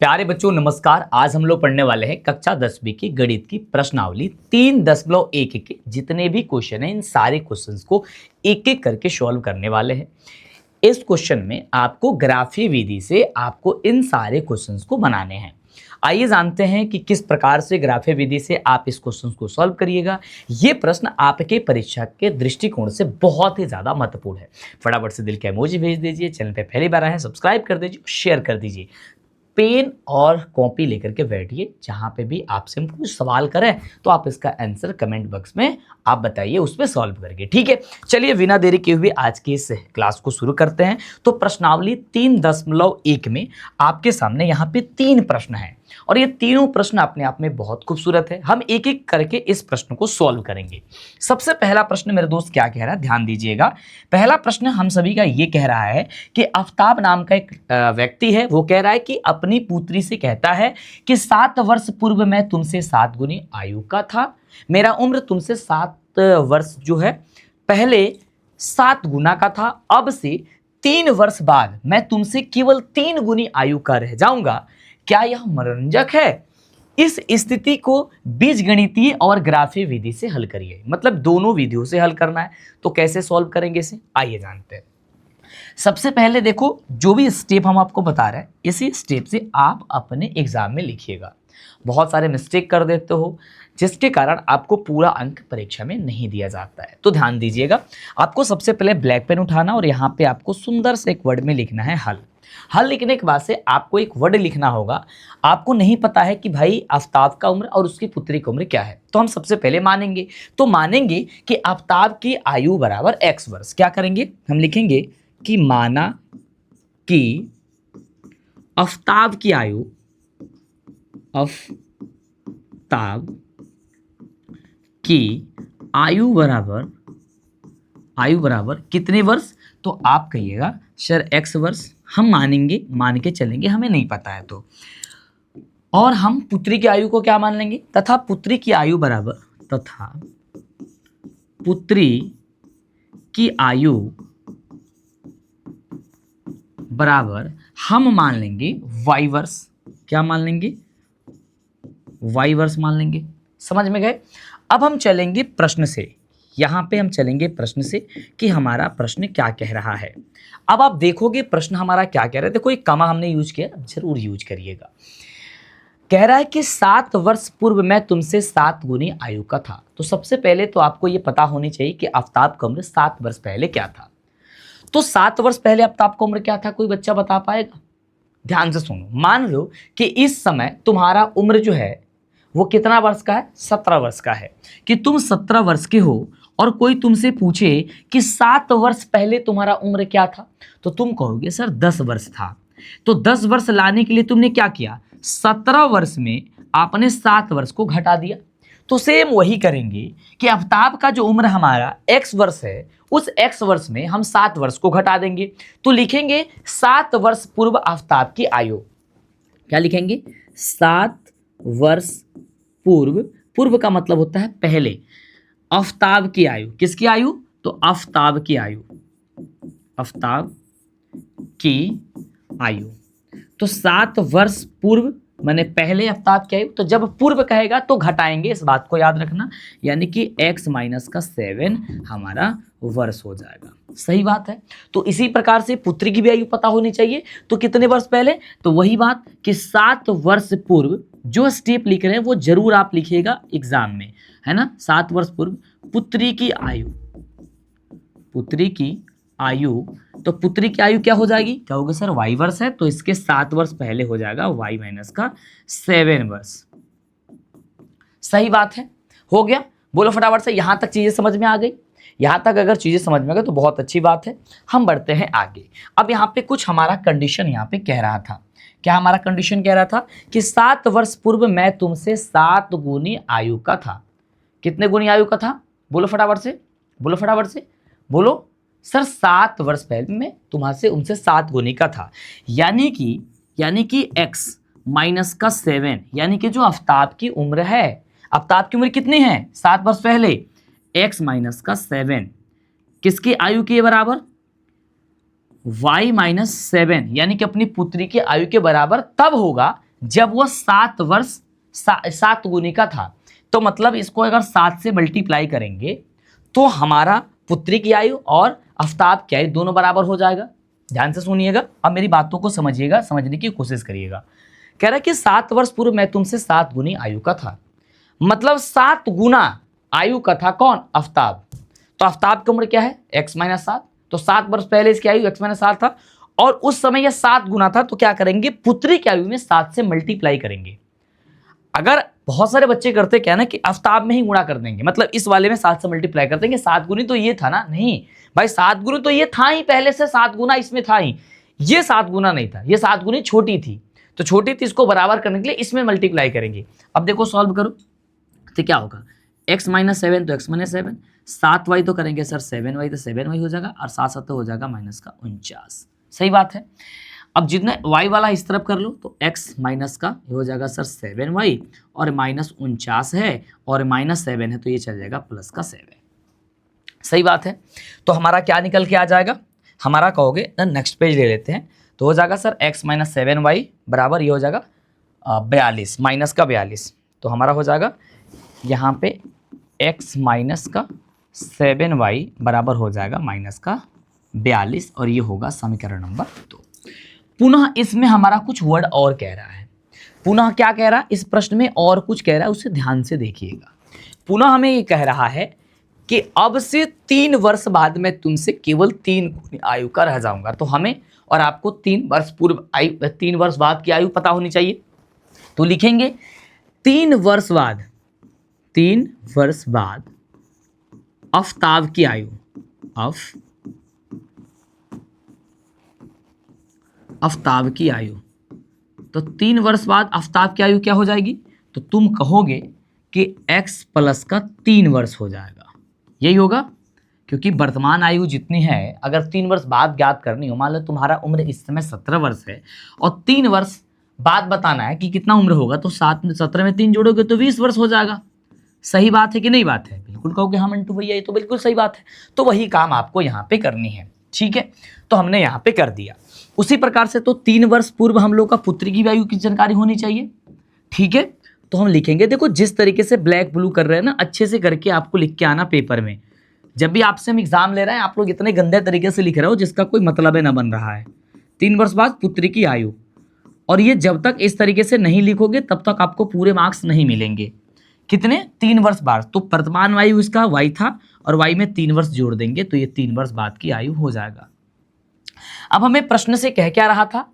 प्यारे बच्चों नमस्कार। आज हम लोग पढ़ने वाले हैं कक्षा 10वीं की गणित की प्रश्नावली 3.1 के जितने भी क्वेश्चन हैं इन सारे क्वेश्चंस को एक एक करके सॉल्व करने वाले हैं। इस क्वेश्चन में आपको ग्राफीय विधि से आपको इन सारे क्वेश्चंस को बनाने हैं। आइए जानते हैं कि किस प्रकार से ग्राफीय विधि से आप इस क्वेश्चन को सॉल्व करिएगा। ये प्रश्न आपके परीक्षा के दृष्टिकोण से बहुत ही ज्यादा महत्वपूर्ण है। फटाफट से दिल के इमोजी भेज दीजिए, चैनल पे पहली बार आए हैं सब्सक्राइब कर दीजिए, शेयर कर दीजिए। पेन और कॉपी लेकर के बैठिए, जहां पे भी आपसे हम कुछ सवाल करें तो आप इसका आंसर कमेंट बॉक्स में आप बताइए, उस पर सॉल्व करके। ठीक है, चलिए बिना देरी किए हुए आज की इस क्लास को शुरू करते हैं। तो प्रश्नावली 3.1 में आपके सामने यहाँ पे 3 प्रश्न हैं और ये तीनों प्रश्न अपने आप में बहुत खूबसूरत है। हम एक एक करके इस प्रश्न को सॉल्व करेंगे। सबसे पहला प्रश्न मेरे दोस्त क्या कह रहा है, ध्यान दीजिएगा। पहला प्रश्न हम सभी का ये कह रहा है कि आफ्ताब नाम का एक व्यक्ति है, वो कह रहा है कि अपनी पुत्री से कहता है कि 7 वर्ष पूर्व मैं तुमसे 7 गुनी आयु का था। मेरा उम्र तुमसे 7 वर्ष जो है पहले 7 गुना का था। अब से 3 वर्ष बाद मैं तुमसे केवल 3 गुनी आयु का रह जाऊंगा। क्या यह मनोरंजक है? इस स्थिति को बीजगणितीय और ग्राफीय विधि से हल करिए। मतलब दोनों विधियों से हल करना है। तो कैसे सॉल्व करेंगे इसे, आइए जानते हैं। सबसे पहले देखो, जो भी स्टेप हम आपको बता रहे हैं इसी स्टेप से आप अपने एग्जाम में लिखिएगा। बहुत सारे मिस्टेक कर देते हो जिसके कारण आपको पूरा अंक परीक्षा में नहीं दिया जाता है। तो ध्यान दीजिएगा, आपको सबसे पहले ब्लैक पेन उठाना और यहाँ पे आपको सुंदर से एक वर्ड में लिखना है हल। हल लिखने के बाद से आपको एक वर्ड लिखना होगा। आपको नहीं पता है कि भाई आफ्ताब का उम्र और उसकी पुत्री की उम्र क्या है, तो हम सबसे पहले मानेंगे कि आफ्ताब की आयु बराबर x वर्ष। क्या करेंगे, हम लिखेंगे कि माना कि आफ्ताब की आयु बराबर कितने वर्ष, तो आप कहिएगा सर x वर्ष। हम मान के चलेंगे, हमें नहीं पता है तो। और हम पुत्री की आयु को क्या मान लेंगे, तथा पुत्री की आयु बराबर हम मान लेंगे y वर्ष। क्या मान लेंगे, y वर्ष मान लेंगे। समझ में गए। अब हम चलेंगे प्रश्न से। यहां पे हम चलेंगे प्रश्न से कि हमारा प्रश्न क्या कह रहा है। अब आप देखोगे प्रश्न हमारा क्या कह रहा है। देखो एक कमा हमने यूज किया, जरूर यूज करिएगा। कह रहा है कि 7 वर्ष पूर्व मैं तुमसे 7 गुनी आयु का था। तो सबसे पहले तो आपको ये पता होनी चाहिए कि आफ्ताब का उम्र 7 वर्ष पहले क्या था। तो 7 वर्ष पहले आफ्ताब का उम्र क्या था, कोई बच्चा बता पाएगा? ध्यान से सुनो। मान लो कि इस समय तुम्हारा उम्र जो है वो कितना वर्ष का है, 17 वर्ष का है। कि तुम 17 वर्ष के हो और कोई तुमसे पूछे कि 7 वर्ष पहले तुम्हारा उम्र क्या था, तो तुम कहोगे सर 10 वर्ष था। तो 10 वर्ष लाने के लिए तुमने क्या किया, 17 वर्ष में आपने 7 वर्ष को घटा दिया। तो सेम वही करेंगे कि आफ्ताब का जो उम्र हमारा x वर्ष है, उस x वर्ष में हम 7 वर्ष को घटा देंगे। तो लिखेंगे 7 वर्ष पूर्व आफ्ताब की आयु। क्या लिखेंगे, 7 वर्ष पूर्व का मतलब होता है पहले। आफ्ताब की आयु, किसकी आयु, तो आफ्ताब की आयु। तो 7 वर्ष पूर्व माने पहले आफ्ताब की आयु। तो जब पूर्व कहेगा तो घटाएंगे, इस बात को याद रखना। यानी कि x माइनस का 7 हमारा वर्ष हो जाएगा। सही बात है। तो इसी प्रकार से पुत्री की भी आयु पता होनी चाहिए। तो कितने वर्ष पहले, तो वही बात कि 7 वर्ष पूर्व। जो स्टेप लिख रहे हैं वो जरूर आप लिखिएगा एग्जाम में, है ना। 7 वर्ष पूर्व पुत्री की आयु। तो पुत्री की आयु क्या हो जाएगी, कहोगे सर y वर्ष है, तो इसके 7 वर्ष पहले हो जाएगा y माइनस का 7 वर्ष। सही बात है, हो गया। बोलो फटाफट से, यहां तक चीजें समझ में आ गई। यहां तक अगर चीजें समझ में आ गई तो बहुत अच्छी बात है। हम बढ़ते हैं आगे। अब यहाँ पे कुछ हमारा कंडीशन यहाँ पे कह रहा था। क्या हमारा कंडीशन कह रहा था कि 7 वर्ष पूर्व मैं तुमसे 7 गुनी आयु का था। कितने गुनी आयु का था, बोलो फटाफट से बोलो सर 7 वर्ष पहले मैं तुम्हारे उनसे 7 गुनी का था। यानी कि x माइनस का 7, यानी कि जो आफ्ताब की उम्र है, आफ्ताब की उम्र कितनी है, 7 वर्ष पहले, x माइनस का 7 किसकी आयु के बराबर, y माइनस 7, यानी कि अपनी पुत्री की आयु के बराबर तब होगा जब वो 7 वर्ष 7 गुनी का था। तो मतलब इसको अगर 7 से मल्टीप्लाई करेंगे तो हमारा पुत्री की आयु और आफ्ताब की आयु दोनों बराबर हो जाएगा। ध्यान से सुनिएगा, अब मेरी बातों को समझिएगा, समझने की कोशिश करिएगा। कह रहा है कि 7 वर्ष पूर्व मैं तुमसे 7 गुनी आयु का था, मतलब 7 गुना आयु का था कौन? आफ्ताब। तो आफ्ताब की उम्र क्या है? x - 7। तो 7 वर्ष पहले इसकी आयु x - 7 था और उस समय यह 7 गुना था। तो क्या करेंगे? पुत्री की आयु में 7 से मल्टीप्लाई करेंगे। अगर बहुत सारे बच्चे करते क्या ना कि आफ्ताब में ही गुणा कर देंगे, मतलब इस वाले में 7 से मल्टीप्लाई कर देंगे। 7 गुनी तो ये था ना, नहीं भाई, 7 गुनी तो ये था ही पहले से, 7 गुना इसमें था ही, ये 7 गुना नहीं था, ये 7 गुनी छोटी थी। तो छोटी थी, इसको बराबर करने के लिए इसमें मल्टीप्लाई करेंगे। अब देखो सॉल्व करो तो क्या होगा? x - 7 तो x - 7, 7y तो करेंगे सर 7y, तो 7y हो जाएगा और 7 तो हो जाएगा -49। सही बात है। अब जितने y वाला इस तरफ कर लो तो x माइनस का हो जाएगा सर 7y और -49 है और -7 है तो ये चल जाएगा प्लस का 7। सही बात है। तो हमारा क्या निकल के आ जाएगा? हमारा कहोगे नेक्स्ट पेज ले लेते हैं तो हो जाएगा सर x - 7y बराबर ये हो जाएगा 42 माइनस का 42। तो हमारा हो जाएगा यहाँ पे x माइनस का 7y बराबर हो जाएगा माइनस का 42 और ये होगा समीकरण नंबर 2। पुनः इसमें हमारा कुछ वर्ड और कह रहा है। पुनः क्या कह रहा है इस प्रश्न में? और कुछ कह रहा है, उसे ध्यान से देखिएगा। पुनः हमें ये कह रहा है कि अब से 3 वर्ष बाद मैं तुमसे केवल 3 आयु का रह जाऊंगा। तो हमें और आपको 3 वर्ष पूर्व आयु, 3 वर्ष बाद की आयु पता होनी चाहिए। तो लिखेंगे 3 वर्ष बाद, 3 वर्ष बाद आफ्ताब की आयु, आफ्ताब की आयु। तो 3 वर्ष बाद आफ्ताब की आयु क्या हो जाएगी? तो तुम कहोगे कि x प्लस का 3 वर्ष हो जाएगा। यही होगा, क्योंकि वर्तमान आयु जितनी है अगर 3 वर्ष बाद ज्ञात करनी हो, मान लो तुम्हारा उम्र इस समय 17 वर्ष है और 3 वर्ष बाद बताना है कि कितना उम्र होगा, तो 17 में 3 जोड़ोगे तो 20 वर्ष हो जाएगा। सही बात है कि नहीं बात है? बिल्कुल कहोगे हाँ मंटू भैया ये तो बिल्कुल सही बात है। तो वही काम आपको यहाँ पे करनी है। ठीक है, तो हमने यहाँ पे कर दिया। उसी प्रकार से तो 3 वर्ष पूर्व हम लोग का पुत्री की आयु की जानकारी होनी चाहिए। ठीक है, तो हम लिखेंगे, देखो जिस तरीके से ब्लैक ब्लू कर रहे हैं ना, अच्छे से करके आपको लिख के आना पेपर में। जब भी आपसे हम एग्जाम ले रहे हैं आप लोग इतने गंदे तरीके से लिख रहे हो जिसका कोई मतलब है ना बन रहा है। 3 वर्ष बाद पुत्री की आयु, और ये जब तक इस तरीके से नहीं लिखोगे तब तक आपको पूरे मार्क्स नहीं मिलेंगे। कितने? 3 वर्ष बाद। तो वर्तमान आयु इसका y था और y में 3 वर्ष जोड़ देंगे तो ये 3 वर्ष बाद की आयु हो जाएगा। अब हमें प्रश्न से कह क्या रहा था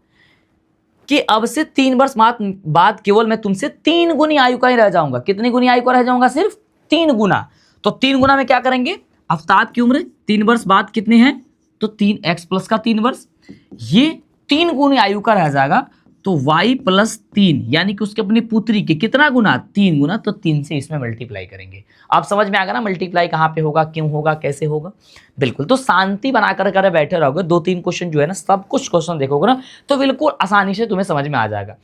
कि अब से 3 वर्ष बाद केवल मैं तुमसे 3 गुनी आयु का ही रह जाऊंगा। कितनी गुनी आयु का रह जाऊंगा? सिर्फ 3 गुना। तो 3 गुना में क्या करेंगे? आफ्ताब की उम्र 3 वर्ष बाद कितने हैं? तो 3x प्लस का 3 वर्ष, ये 3 गुनी आयु का रह जाएगा। तो y प्लस 3 यानी कि उसके अपनी पुत्री के कितना गुना? 3 गुना। तो 3 से इसमें मल्टीप्लाई करेंगे। आप समझ में आ गया ना मल्टीप्लाई कहाँ पे होगा, क्यों होगा, कैसे होगा? बिल्कुल। तो शांति बना कर बैठे रहोगे, 2-3 क्वेश्चन जो है ना, सब कुछ क्वेश्चन देखोगे ना तो बिल्कुल आसानी से तुम्हें समझ में आ जाएगा।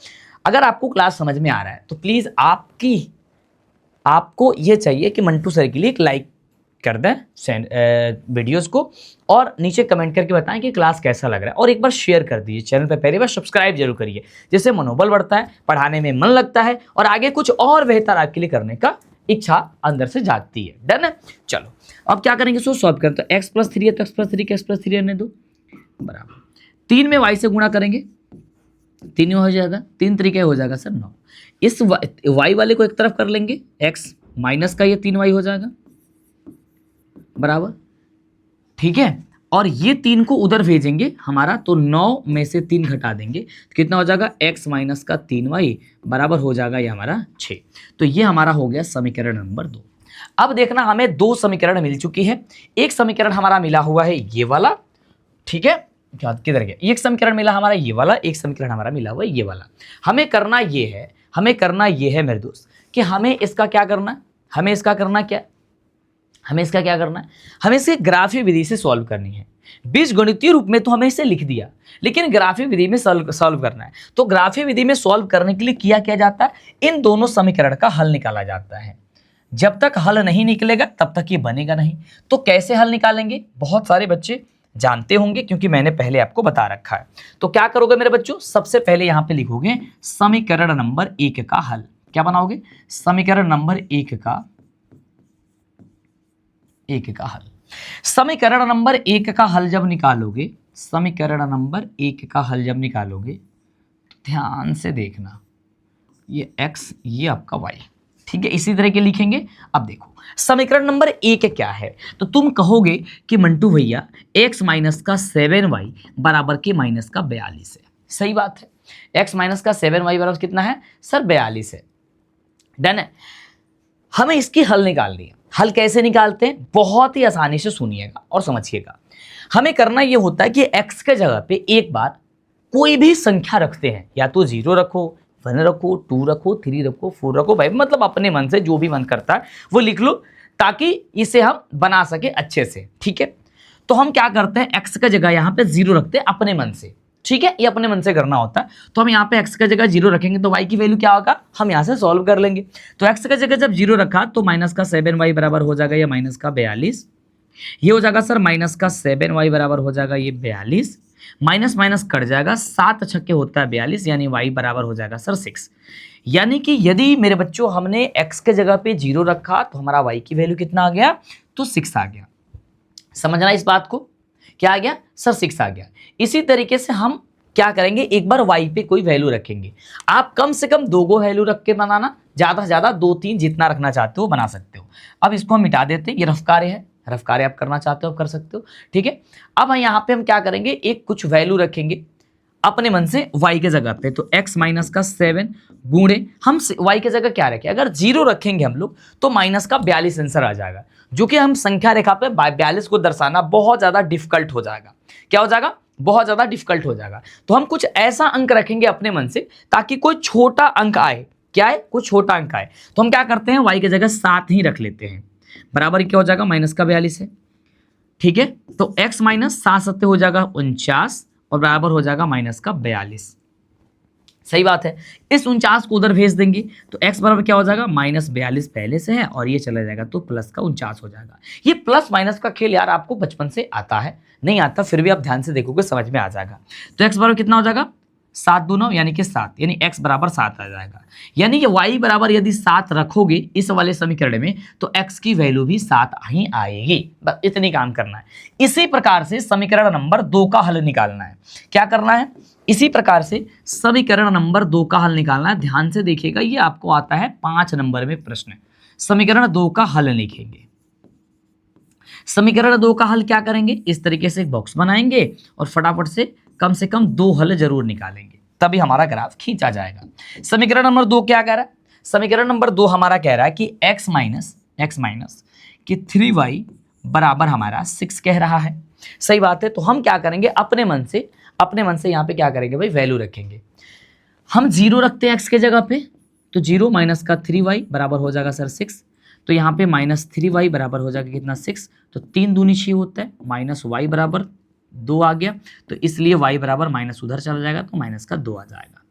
अगर आपको क्लास समझ में आ रहा है तो प्लीज़ आपको ये चाहिए कि मंटू सर के लिए एक लाइक कर दें वीडियोस को और नीचे कमेंट करके बताएं कि क्लास कैसा लग रहा है, और एक बार शेयर कर दीजिए। चैनल पे पहली बार सब्सक्राइब जरूर करिए, जिससे मनोबल बढ़ता है, पढ़ाने में मन लगता है और आगे कुछ और बेहतर आपके लिए करने का इच्छा अंदर से जागती है। डन है? चलो अब क्या करेंगे, सो सॉल्व करें। तो x + 3 है तो x + 3 के x + 3 रहने दो बराबर 3 में y से गुणा करेंगे, 3 में हो जाएगा, 3 तरीके हो जाएगा सर 9। इस y वाले को एक तरफ कर लेंगे, x माइनस का ये 3y हो जाएगा बराबर। ठीक है, और ये 3 को उधर भेजेंगे हमारा, तो 9 में से 3 घटा देंगे तो कितना हो जाएगा? x माइनस का 3y बराबर हो जाएगा ये हमारा 6। तो ये हमारा हो गया समीकरण नंबर 2। अब देखना हमें 2 समीकरण मिल चुकी है। एक समीकरण हमारा मिला हुआ है ये वाला, ठीक है, किधर गया? एक समीकरण मिला हमारा ये वाला, एक समीकरण हमारा मिला हुआ है ये वाला। हमें करना ये है मेरे दोस्त कि हमें इसका क्या करना है, हमें इसका क्या करना है, हमें इसे ग्राफीय विधि से सॉल्व करनी है। बीजगणितीय रूप में तो हमें इसे लिख दिया, लेकिन ग्राफीय विधि में सॉल्व करना है। तो ग्राफीय विधि में सॉल्व करने के लिए किया जाता है, इन दोनों समीकरण का हल निकाला जाता है। जब तक हल नहीं निकलेगा तब तक ये बनेगा नहीं। तो कैसे हल निकालेंगे? बहुत सारे बच्चे जानते होंगे क्योंकि मैंने पहले आपको बता रखा है। तो क्या करोगे मेरे बच्चों, सबसे पहले यहां पे लिखोगे समीकरण नंबर 1 का हल। क्या बनाओगे, समीकरण नंबर 1 का हल। समीकरण नंबर 1 का हल जब निकालोगे, समीकरण नंबर 1 का हल जब निकालोगे, ध्यान से देखना, ये x ये आपका y, ठीक है, इसी तरह के लिखेंगे। अब देखो समीकरण नंबर 1 क्या है, तो तुम कहोगे कि मंटू भैया x माइनस का 7y बराबर के माइनस का 42 है। सही बात है, x माइनस का 7y बराबर कितना है सर, 42 है। डन है। हमें इसकी हल निकालनी है। हल कैसे निकालते हैं, बहुत ही आसानी से सुनिएगा और समझिएगा। हमें करना ये होता है कि x के जगह पे एक बार कोई भी संख्या रखते हैं, या तो 0 रखो, 1 रखो, 2 रखो, 3 रखो, 4 रखो, भाई मतलब अपने मन से जो भी मन करता है वो लिख लो, ताकि इसे हम बना सके अच्छे से। ठीक है, तो हम क्या करते हैं, x का जगह यहाँ पे 0 रखते हैं अपने मन से। ठीक है, ये अपने मन से करना होता है। तो हम यहाँ पे x का जगह 0 रखेंगे तो y की वैल्यू क्या होगा, हम यहाँ से सॉल्व कर लेंगे। तो x का जगह जब 0 रखा तो माइनस का 7y बराबर हो जाएगा ये माइनस का 42, ये हो जाएगा सर माइनस का 7y बराबर हो जाएगा ये 42, माइनस माइनस कट जाएगा, 7 छक्के होता है 42, यानी y बराबर हो जाएगा सर 6। यानी कि यदि मेरे बच्चों हमने x के जगह पे 0 रखा तो हमारा y की वैल्यू कितना आ गया, तो 6 आ गया। समझना इस बात को, क्या आ गया सर, 6 आ गया। इसी तरीके से हम क्या करेंगे, एक बार y पे कोई वैल्यू रखेंगे। आप कम से कम 2 वैल्यू रख के बनाना, ज़्यादा से ज़्यादा 2-3 जितना रखना चाहते हो बना सकते हो। अब इसको हम मिटा देते हैं, ये रफ कार्य है, रफ कार्य आप करना चाहते हो आप कर सकते हो। ठीक है, अब यहाँ पे हम क्या करेंगे, एक कुछ वैल्यू रखेंगे अपने मन से y के जगह पे। तो x माइनस का 7 गुणे हम y के जगह क्या रखें, अगर 0 रखेंगे हम लोग तो माइनस का 42 आंसर आ जाएगा, जो कि हम संख्या रेखा पे 42 को दर्शाना बहुत ज़्यादा डिफिकल्ट हो जाएगा। क्या हो जाएगा, बहुत ज़्यादा डिफिकल्ट हो जाएगा। तो हम कुछ ऐसा अंक रखेंगे अपने मन से ताकि कोई छोटा अंक आए। क्या है, कुछ छोटा अंक आए। तो हम क्या करते हैं, y के जगह 7 ही रख लेते हैं, बराबर क्या हो जाएगा माइनस का 42 है। ठीक है, तो x माइनस 7 सत्ते हो जाएगा 49 और बराबर हो जाएगा माइनस का 42। सही बात है, इस 49 को उधर भेज देंगे तो x बराबर क्या हो जाएगा, माइनस 42 पहले से है और ये चला जाएगा तो प्लस का 49 हो जाएगा। ये प्लस माइनस का खेल यार आपको बचपन से आता है, नहीं आता फिर भी आप ध्यान से देखोगे समझ में आ जाएगा। तो x बराबर कितना हो जाएगा, 7 दूना यानी कि 7, यानी x बराबर 7 आ जाएगा। यानी कि y बराबर यदि 7 रखोगे इस वाले समीकरण में तो x की वैल्यू भी 7 ही आएगी। बस इतनी काम करना है। इसी प्रकार से समीकरण नंबर 2 का हल निकालना है। क्या करना है, इसी प्रकार से समीकरण नंबर 2 का हल निकालना है। ध्यान से देखिएगा, ये आपको आता है 5 नंबर में प्रश्न। समीकरण 2 का हल लिखेंगे। समीकरण 2 का हल क्या करेंगे, इस तरीके से एक बॉक्स बनाएंगे और फटाफट से कम 2 हल जरूर निकालेंगे, तभी हमारा ग्राफ खींचा जाएगा। समीकरण नंबर 2 क्या कह रहा है, समीकरण नंबर 2 हमारा कह रहा है कि x माइनस कि 3y बराबर हमारा 6 कह रहा है। सही बात है, तो हम क्या करेंगे, अपने मन से यहाँ पे क्या करेंगे भाई, वैल्यू रखेंगे। हम 0 रखते हैं x के जगह पे, तो 0 माइनस का 3y बराबर हो जाएगा सर 6। तो यहाँ पे माइनस 3y बराबर हो जाएगा कितना, 6। तो 3 दूनी 6 होता है, माइनस y बराबर 2 आ गया, तो इसलिए y बराबर माइनस उधर चला जाएगा तो माइनस का 2 आ जाएगा।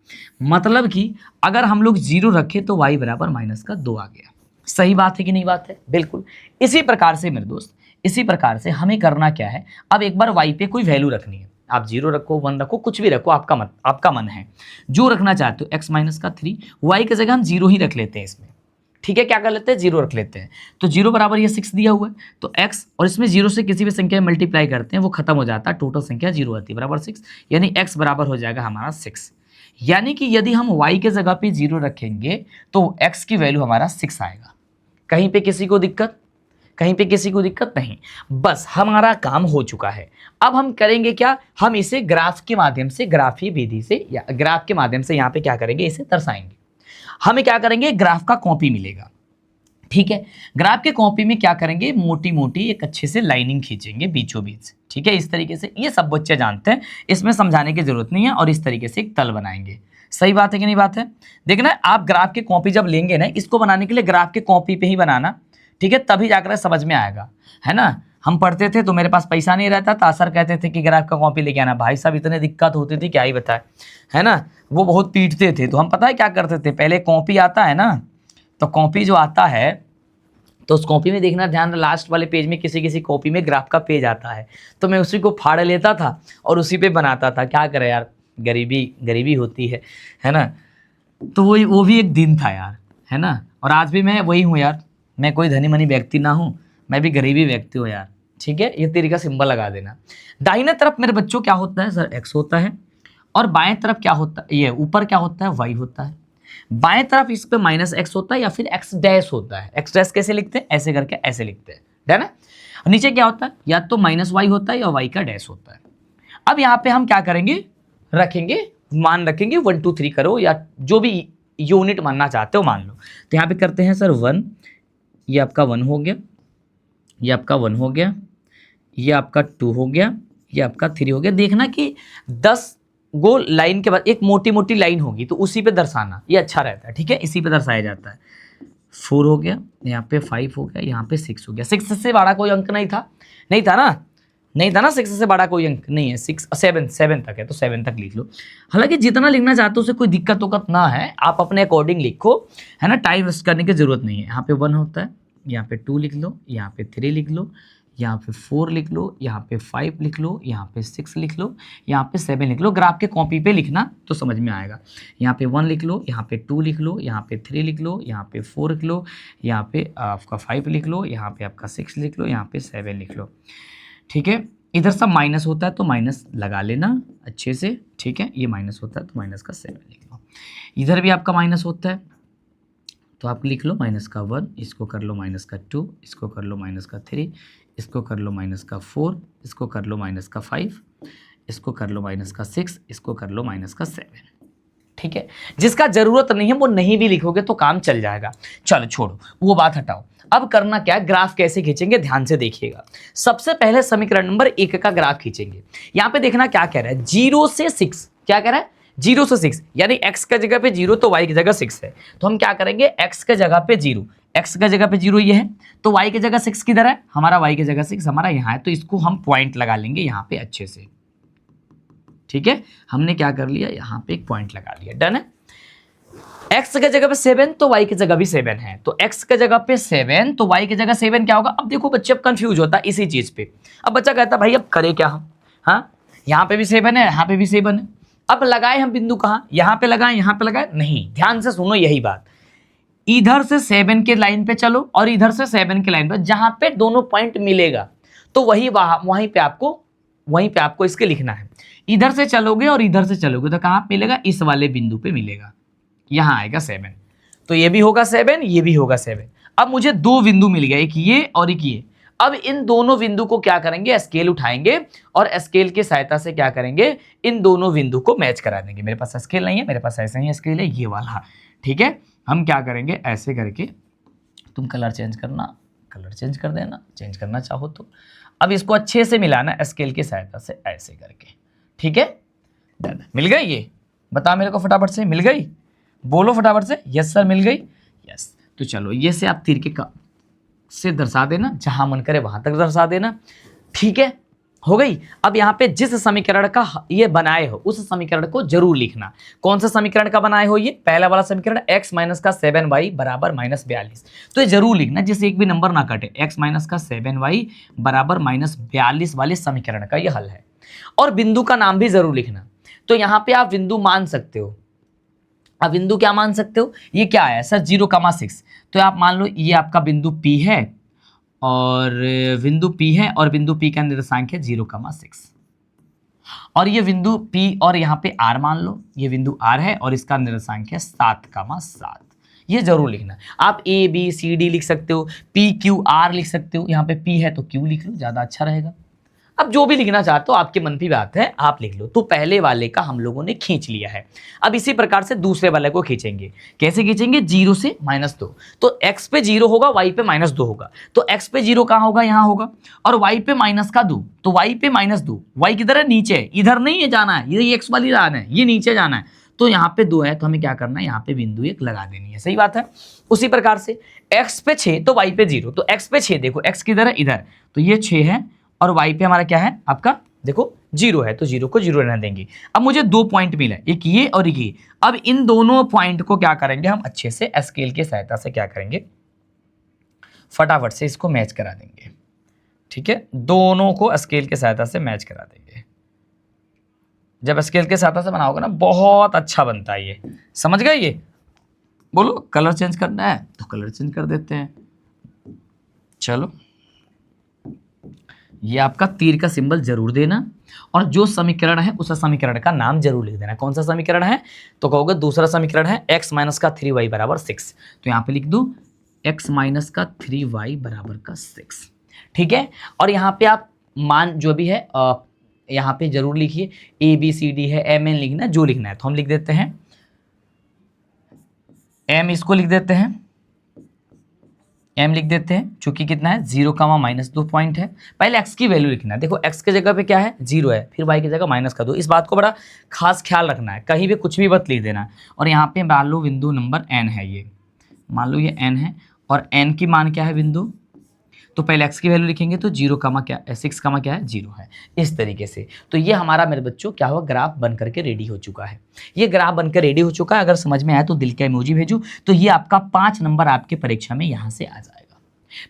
मतलब कि अगर हम लोग 0 रखें तो y बराबर माइनस का 2 आ गया। सही बात है कि नहीं बात है, बिल्कुल। इसी प्रकार से मेरे दोस्त, इसी प्रकार से हमें करना क्या है, अब एक बार y पे कोई वैल्यू रखनी है। आप 0 रखो, 1 रखो, कुछ भी रखो, आपका मन है जो रखना चाहते हो। x माइनस का 3, y की जगह हम 0 ही रख लेते हैं इसमें। ठीक है, क्या कर लेते हैं, 0 रख लेते हैं। तो 0 बराबर ये 6 दिया हुआ है, तो x और इसमें 0 से किसी भी संख्या में मल्टीप्लाई करते हैं वो खत्म हो जाता है, टोटल संख्या 0 आती है बराबर 6, यानी x बराबर हो जाएगा हमारा 6। यानी कि यदि हम y के जगह पे 0 रखेंगे तो x की वैल्यू हमारा 6 आएगा। कहीं पे किसी को दिक्कत, कहीं पे किसी को दिक्कत नहीं, बस हमारा काम हो चुका है। अब हम करेंगे क्या, हम इसे ग्राफ के माध्यम से, ग्राफी विधि से या ग्राफ के माध्यम से यहाँ पे क्या करेंगे, इसे दर्शाएंगे। हमें क्या करेंगे, ग्राफ का कॉपी मिलेगा। ठीक है, ग्राफ के कॉपी में क्या करेंगे, मोटी मोटी एक अच्छे से लाइनिंग खींचेंगे बीचों बीच। ठीक है, इस तरीके से, ये सब बच्चे जानते हैं, इसमें समझाने की जरूरत नहीं है। और इस तरीके से एक तल बनाएंगे। सही बात है कि नहीं बात है, देखना आप ग्राफ के कॉपी जब लेंगे ना, इसको बनाने के लिए ग्राफ के कॉपी पे ही बनाना। ठीक है, तभी जाकर समझ में आएगा, है ना। हम पढ़ते थे तो मेरे पास पैसा नहीं रहता था, सर कहते थे कि ग्राफ का कॉपी लेके आना। भाई साहब इतने दिक्कत होती थी क्या ही बताए, है ना। वो बहुत पीटते थे, तो हम पता है क्या करते थे, पहले कॉपी आता है ना, तो कॉपी जो आता है तो उस कॉपी में देखना ध्यान, लास्ट वाले पेज में किसी किसी कॉपी में ग्राफ का पेज आता है, तो मैं उसी को फाड़ लेता था और उसी पे बनाता था। क्या करें यार, गरीबी होती है ना। तो वो भी एक दिन था यार, है ना। और आज भी मैं वही हूँ यार, मैं कोई धनी मनी व्यक्ति ना हूँ, मैं भी गरीबी व्यक्ति हूँ यार, ठीक है। ये तेरी का सिंबल लगा देना। दाहिने तरफ मेरे बच्चों क्या होता है सर, एक्स होता है, और बाएं तरफ क्या होता है, ये ऊपर क्या होता है, वाई होता है। बाएं तरफ इस पे माइनस एक्स होता है या फिर एक्स डैश होता है। एक्स डैश कैसे लिखते हैं, ऐसे करके ऐसे लिखते हैं, डन है। और नीचे क्या होता है, या तो माइनस वाई होता है या वाई का डैश होता है। अब यहाँ पे हम क्या करेंगे, रखेंगे मान रखेंगे 1 2 3 करो, या जो भी यूनिट मानना चाहते हो मान लो। तो यहाँ पे करते हैं सर 1, ये आपका 1 हो गया, ये आपका 1 हो गया, ये आपका 2 हो गया, ये आपका 3 हो गया। देखना कि 10 गो लाइन के बाद एक मोटी मोटी लाइन होगी तो उसी पे दर्शाना, ये अच्छा रहता है, ठीक है, इसी पे दर्शाया जाता है। 4 हो गया, यहाँ पे 5 हो गया, यहाँ पे 6 हो गया। 6 से बड़ा कोई अंक नहीं था, नहीं था ना 6 से बड़ा कोई अंक नहीं है। 7 तक है तो 7 तक लिख लो। हालांकि जितना लिखना चाहते हो उसे कोई दिक्कत उक्कत ना है, आप अपने अकॉर्डिंग लिखो, है ना, टाइम वेस्ट करने की जरूरत नहीं है। यहाँ पे 1 होता है, यहाँ पे 2 लिख लो, यहाँ पे 3 लिख लो, यहाँ पे 4 लिख लो, यहाँ पे 5 लिख लो, यहाँ पे 6 लिख लो, यहाँ पे 7 लिख लो। ग्राफ के कॉपी पे लिखना तो समझ में आएगा। यहाँ पे 1 लिख लो, यहाँ पे 2 लिख लो, यहाँ पे 3 लिख लो, यहाँ पे 4 लिख लो, यहाँ पे आपका 5 लिख लो, यहाँ पे आपका 6 लिख लो, यहाँ पे 7 लिख लो, ठीक है। इधर सब माइनस होता है तो माइनस लगा लेना अच्छे से, ठीक है। ये माइनस होता है तो माइनस का 7 लिख लो। इधर भी आपका माइनस होता है तो आप लिख लो माइनस का 1, इसको कर लो माइनस का 2, इसको कर लो माइनस का 3, इसको कर लो माइनस का 4, इसको कर लो माइनस का 5, इसको कर लो माइनस का 6, इसको कर लो माइनस का 7, ठीक है। जिसका जरूरत नहीं है वो नहीं भी लिखोगे तो काम चल जाएगा। चलो छोड़ो वो बात हटाओ। अब करना क्या है, ग्राफ कैसे खींचेंगे ध्यान से देखिएगा। सबसे पहले समीकरण नंबर 1 का ग्राफ खींचेंगे। यहाँ पे देखना क्या कह रहा है, 0 से 6, क्या कह रहा है 0 से 6, यानी x का जगह पे 0 तो y की जगह 6 है। तो हम क्या करेंगे, x के जगह पे 0, x का जगह पे 0 ये है, तो y की जगह 6 किधर है, हमारा y की जगह 6 हमारा यहाँ है, तो इसको हम पॉइंट लगा लेंगे यहाँ पे अच्छे से, ठीक है। हमने क्या कर लिया, यहाँ पे एक पॉइंट लगा लिया, डन है। x के जगह पे 7 तो y की जगह भी 7 है, तो x के जगह पे 7 तो y की जगह 7 क्या होगा। अब देखो बच्चे अब कंफ्यूज होता है इसी चीज पे। अब बच्चा कहता है भाई अब करे क्या हम, हाँ यहाँ पे भी 7 है, यहाँ पे भी 7 है, अब लगाए हम बिंदु कहाँ, यहाँ पे लगाए, यहाँ पे लगाए, नहीं, ध्यान से सुनो यही बात। इधर से 7 के लाइन पे चलो और इधर से 7 के लाइन पे, जहां पे दोनों पॉइंट मिलेगा तो वहीं पे आपको इसके लिखना है। इधर से चलोगे और इधर से चलोगे तो कहाँ मिलेगा, इस वाले बिंदु पे मिलेगा, यहां आएगा 7, तो ये भी होगा 7, ये भी होगा 7। अब मुझे 2 बिंदु मिल गया, एक ये और एक ये। अब इन दोनों बिंदु को क्या करेंगे, स्केल उठाएंगे और स्केल की सहायता से क्या करेंगे, इन दोनों बिंदु को मैच करा देंगे। मेरे पास स्केल नहीं है, मेरे पास ऐसा ही स्केल है, ये वाला, ठीक है। हम क्या करेंगे, ऐसे करके, तुम कलर चेंज करना, कलर चेंज कर देना, चेंज करना चाहो तो। अब इसको अच्छे से मिलाना स्केल की सहायता से, ऐसे करके, ठीक है। मिल गई, ये बता मेरे को फटाफट से, मिल गई, बोलो फटाफट से, यस सर मिल गई, यस। तो चलो ये से आप तीर के से दर्शा देना, जहां मन करे वहां तक दर्शा देना, ठीक है, हो गई। अब यहाँ पे जिस समीकरण का ये बनाए हो उस समीकरण को जरूर लिखना। कौन सा समीकरण का बनाए हो, ये पहला वाला समीकरण, x माइनस का 7y बराबर -42, तो ये जरूर लिखना जिससे एक भी नंबर ना कटे। x माइनस का 7y बराबर -42 वाले समीकरण का ये हल है। और बिंदु का नाम भी जरूर लिखना। तो यहाँ पे आप बिंदु मान सकते हो, अब बिंदु क्या मान सकते हो, ये क्या है सर 0,6, तो आप मान लो ये आपका बिंदु P है और बिंदु P है और बिंदु P का निर्देशांक है 0,6, और ये बिंदु P और यहाँ पे R मान लो, ये बिंदु R है और इसका निर्देशांक है 7,7। ये जरूर लिखना। आप A B C D लिख सकते हो, P Q R लिख सकते हो, यहाँ पे P है तो Q लिख लो, ज़्यादा अच्छा रहेगा। अब जो भी लिखना चाहते हो आपके मन की बात है, आप लिख लो। तो पहले वाले का हम लोगों ने खींच लिया है। अब इसी प्रकार से दूसरे वाले को खींचेंगे। कैसे खींचेंगे, 0 से -2, तो x पे 0 होगा, y पे -2 होगा, तो x पे 0 कहाँ होगा, यहाँ होगा, और y पे -2, तो y पे -2, y किधर है, नीचे है, इधर नहीं है जाना है, ये x वाली लाइन है, ये नीचे जाना है, तो यहाँ पे 2 है, तो हमें क्या करना है, यहाँ पे बिंदु 1 लगा देनी है, सही बात है। उसी प्रकार से x पे 6 तो y पे 0, तो x पे 6 देखो, x किधर है, इधर, तो ये 6 है, और y पे हमारा क्या है आपका, देखो 0 है, तो 0 को 0 रहने देंगे। अब मुझे 2 पॉइंट मिला, एक ये और एक ये। अब इन दोनों पॉइंट को क्या करेंगे हम, अच्छे से स्केल की सहायता से क्या करेंगे, फटाफट से इसको मैच करा देंगे। ठीक है, दोनों को स्केल के सहायता से मैच करा देंगे। जब स्केल के सहायता से बनाओगे ना बहुत अच्छा बनता है ये, समझ गए? ये बोलो कलर चेंज करना है तो कलर चेंज कर देते हैं। चलो, ये आपका तीर का सिंबल जरूर देना, और जो समीकरण है उस समीकरण का नाम जरूर लिख देना। कौन सा समीकरण है? तो कहोगे दूसरा समीकरण है x माइनस का 3y बराबर 6। तो यहाँ पे लिख दो x माइनस का 3y बराबर का 6। ठीक है, और यहाँ पे आप मान जो भी है यहाँ पे जरूर लिखिए। a b c d है, m n लिखना जो लिखना है। तो हम लिख देते हैं m, इसको लिख देते हैं m लिख देते हैं, चूंकि कितना है 0 -2 पॉइंट है। पहले x की वैल्यू लिखना है। देखो x के जगह पे क्या है 0 है, फिर y की जगह माइनस कर दो। इस बात को बड़ा खास ख्याल रखना है, कहीं भी कुछ भी मत लिख देना। और यहाँ पे मान लो बिंदु नंबर n है, ये मान लो ये n है, और n की मान क्या है बिंदु, तो पहले x की वैल्यू लिखेंगे तो 0 क्या 6 क्या है 0 है, इस तरीके से। तो ये हमारा मेरे बच्चों क्या हुआ, ग्राफ बन करके रेडी हो चुका है। ये ग्राफ बनकर रेडी हो चुका है। अगर समझ में आया तो दिल का इमोजी भेजो। तो ये आपका 5 नंबर आपके परीक्षा में यहाँ से आ जाएगा,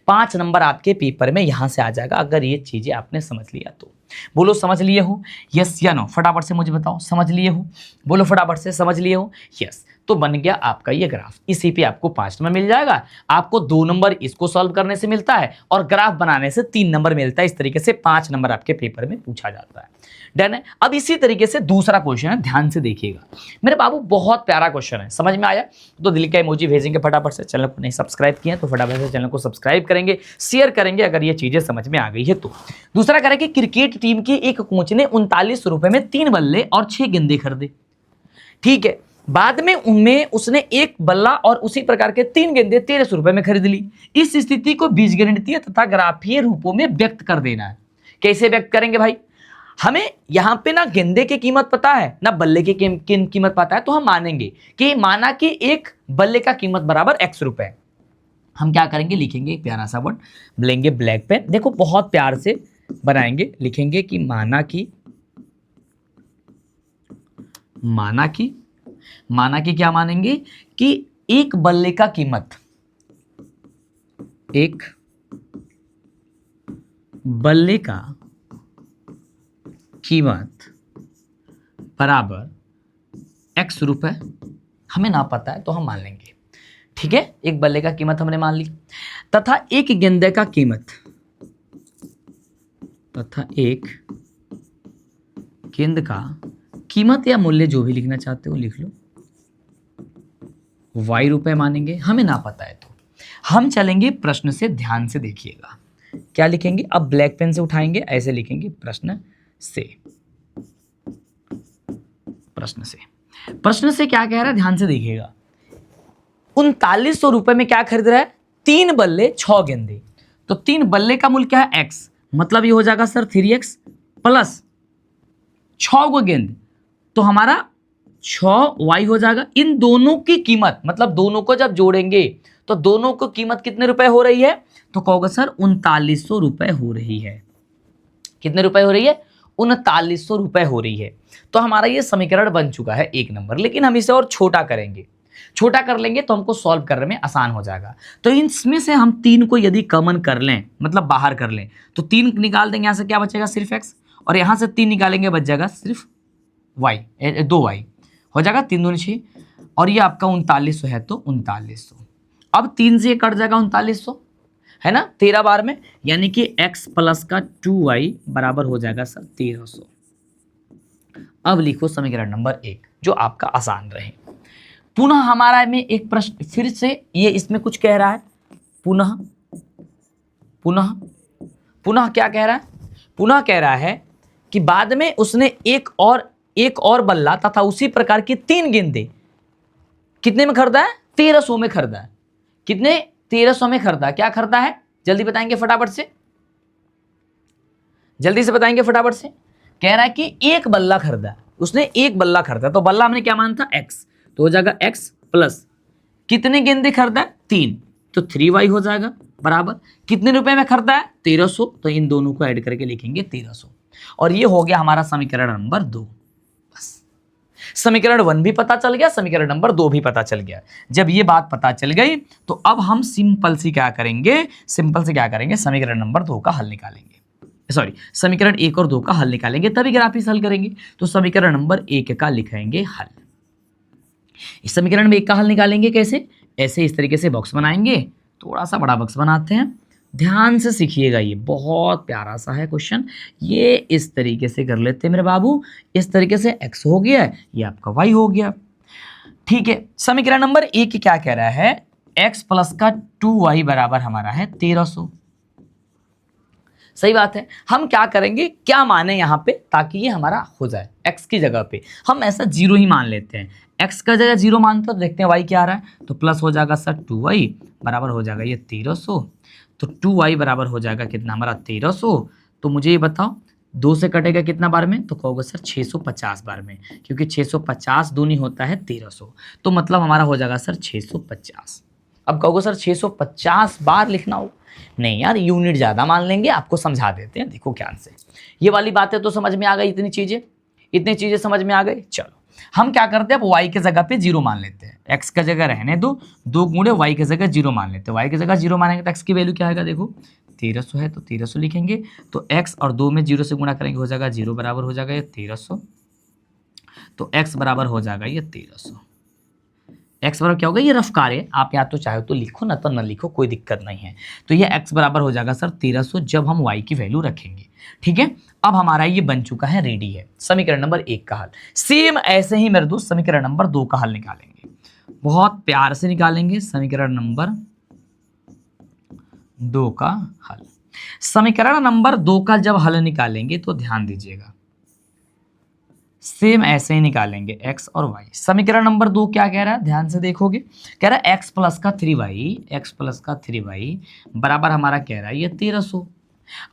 5 नंबर आपके पेपर में यहाँ से आ जाएगा, अगर ये चीज़ें आपने समझ लिया तो। बोलो समझ लिए हो? यस या नो? फटाफट से मुझे बताओ, समझ लिए हो? बोलो फटाफट से, समझ लिए हो? यस। तो बन गया आपका ये ग्राफ। इसी पे आपको 5 नंबर मिल जाएगा। आपको 2 नंबर इसको सॉल्व करने से मिलता है, और ग्राफ बनाने से 3 नंबर मिलता है। इस तरीके से 5 नंबर आपके पेपर में पूछा जाता है। डन है? अब इसी तरीके से दूसरा क्वेश्चन है, ध्यान से देखिएगा मेरे बाबू, बहुत प्यारा क्वेश्चन है। समझ में आया तो दिल का इमोजी भेजेंगे फटाफट से। चैनल को नहीं सब्सक्राइब किया तो फटाफट से चैनल को सब्सक्राइब करेंगे, शेयर करेंगे अगर ये चीजें समझ में आ गई है तो। दूसरा कह रहा है कि क्रिकेट टीम की एक कोच ने 39 रुपए में 3 बल्ले और 6 गेंदे खरीदे। ठीक है, बाद में उनमें उसने एक बल्ला और उसी प्रकार के 3 गेंदे 1300 रुपए में खरीद ली। इस स्थिति को बीजगणितीय तथा ग्राफीय रूपों में व्यक्त कर देना है। कैसे व्यक्त करेंगे भाई? हमें यहां पे ना गेंदे की कीमत पता है ना बल्ले की कीमत पता है, तो हम मानेंगे कि माना कि एक बल्ले का कीमत बराबर x रुपए। हम क्या करेंगे, लिखेंगे एक प्यारा सा वर्ड, लेंगे ब्लैक पेन, देखो बहुत प्यार से बनाएंगे, लिखेंगे कि माना कि क्या मानेंगे कि एक बल्ले का कीमत, एक बल्ले का कीमत बराबर x रुपए। हमें ना पता है तो हम मान लेंगे। ठीक है, एक बल्ले का कीमत हमने मान ली, तथा एक गेंदे का कीमत, तथा एक गेंद का कीमत या मूल्य जो भी लिखना चाहते हो लिख लो, y रुपए मानेंगे। हमें ना पता है तो हम चलेंगे प्रश्न से, ध्यान से देखिएगा क्या लिखेंगे। अब ब्लैक पेन से उठाएंगे, ऐसे लिखेंगे प्रश्न से क्या कह रहा है, ध्यान से देखिएगा। 3900 रुपए में क्या खरीद रहा है, 3 बल्ले 6 गेंदे। तो 3 बल्ले का मूल्य क्या है x, मतलब ये हो जाएगा सर 3x प्लस 6 गो गेंद, तो हमारा 6y हो जाएगा। इन दोनों की कीमत, मतलब दोनों को जब जोड़ेंगे तो दोनों को कीमत कितने रुपए हो रही है, तो कहोगे सर 3900 रुपए हो रही है। कितने रुपए हो रही है, 3900 रुपए हो रही है। तो हमारा ये समीकरण बन चुका है 1 नंबर। लेकिन हम इसे और छोटा करेंगे, छोटा कर लेंगे तो हमको सॉल्व करने में आसान हो जाएगा। तो इसमें से हम 3 को यदि कॉमन कर लें, मतलब बाहर कर लें, तो 3 निकाल देंगे, यहाँ से क्या बचेगा सिर्फ x, और यहाँ से 3 निकालेंगे बच जाएगा सिर्फ y, 2y हो जाएगा, 3 दूनी 6, और ये आपका 3900 है तो 3900। अब 3 से कट जाएगा 3900, है ना 13 बार में, यानी कि x प्लस का 2y बराबर हो जाएगा सर 1300। अब लिखो समीकरण नंबर 1 जो आपका आसान रहे। पुनः हमारा में एक प्रश्न फिर से, ये इसमें कुछ कह रहा है, पुनः क्या कह रहा है, पुनः कह रहा है कि बाद में उसने एक और बल्ला तथा उसी प्रकार की 3 गेंदे कितने में खरीदा है, 1300 में खरीदा है। कितने, 1300 में खरीदा। क्या खरीदा है, जल्दी बताएंगे फटाफट से, जल्दी से बताएंगे फटाफट से। कह रहा है कि एक बल्ला खरीदा, उसने एक बल्ला खरीदा, तो बल्ला हमने क्या माना था x, तो हो जाएगा x प्लस कितने गेंदे खरीदा है, 3, तो 3y हो जाएगा बराबर कितने रुपए में खरीदा है, 1300। तो इन दोनों को ऐड करके लिखेंगे 1300, और ये हो गया हमारा समीकरण नंबर 2। बस समीकरण 1 भी पता चल गया, समीकरण नंबर 2 भी पता चल गया। जब ये बात पता चल गई तो अब हम सिंपल से क्या करेंगे, समीकरण नंबर 2 का हल निकालेंगे, सॉरी समीकरण 1 और 2 का हल निकालेंगे, तभी ग्राफिक्स हल करेंगे। तो समीकरण नंबर 1 का लिखेंगे हल। इस समीकरण में 1 का हल निकालेंगे कैसे, ऐसे इस तरीके से बॉक्स बनाएंगे, थोड़ा सा बड़ा बॉक्स बनाते हैं, ध्यान से सीखिएगा, ये बहुत प्यारा सा है क्वेश्चन। ये इस तरीके से कर लेते हैं मेरे बाबू, इस तरीके से x हो गया, ये आपका y हो गया। ठीक है, समीकरण नंबर 1 क्या कह रहा है, x प्लस का 2y बराबर हमारा है 1300। सही बात है। हम क्या करेंगे, क्या माने यहाँ पे, ताकि ये हमारा हो जाए x की जगह पे हम ऐसा 0 ही मान लेते हैं। x का जगह 0 मानते हो तो देखते हैं y क्या आ रहा है, तो प्लस हो जाएगा सर 2y बराबर हो जाएगा ये 1300। तो 2y बराबर हो जाएगा कितना हमारा 1300। तो मुझे ये बताओ 2 से कटेगा कितना बार में, तो कहोगे सर 650 बार में, क्योंकि 650 दूनी होता है 1300, तो मतलब हमारा हो जाएगा सर 650। अब कहोगे सर 650 बार लिखना हो, नहीं यार यूनिट ज़्यादा मान लेंगे, आपको समझा देते हैं, देखो क्या से ये वाली बातें तो समझ में आ गई, इतनी चीज़ें समझ में आ गई। चलो हम क्या करते हैं, अब y के जगह पे 0 मान लेते हैं, x का जगह रहने दो, 2 गुणे y के जगह 0 मान लेते हैं, y की जगह 0 मानेंगे तो x की वैल्यू क्या आएगा, देखो 1300 है तो 1300 लिखेंगे, तो x और 2 में 0 से गुणा करेंगे हो जाएगा 0 बराबर हो जाएगा ये 1300, तो x बराबर हो जाएगा ये 1300। x बराबर क्या होगा, ये रफ कार्य, आप या तो चाहे तो लिखो ना तो न लिखो, कोई दिक्कत नहीं है। तो ये x बराबर हो जाएगा सर 1300 जब हम y की वैल्यू रखेंगे। ठीक है, अब हमारा ये बन चुका है, रेडी है समीकरण नंबर 1 का हल। सेम ऐसे ही मेरे दोस्त समीकरण नंबर 2 का हल निकालेंगे, बहुत प्यार से निकालेंगे समीकरण नंबर 2 का हल। समीकरण नंबर 2 का जब हल निकालेंगे तो ध्यान दीजिएगा, सेम ऐसे ही निकालेंगे x और y। समीकरण नंबर 2 क्या कह रहा है, ध्यान से देखोगे, कह रहा है x प्लस का 3y बराबर हमारा कह रहा है ये 1300।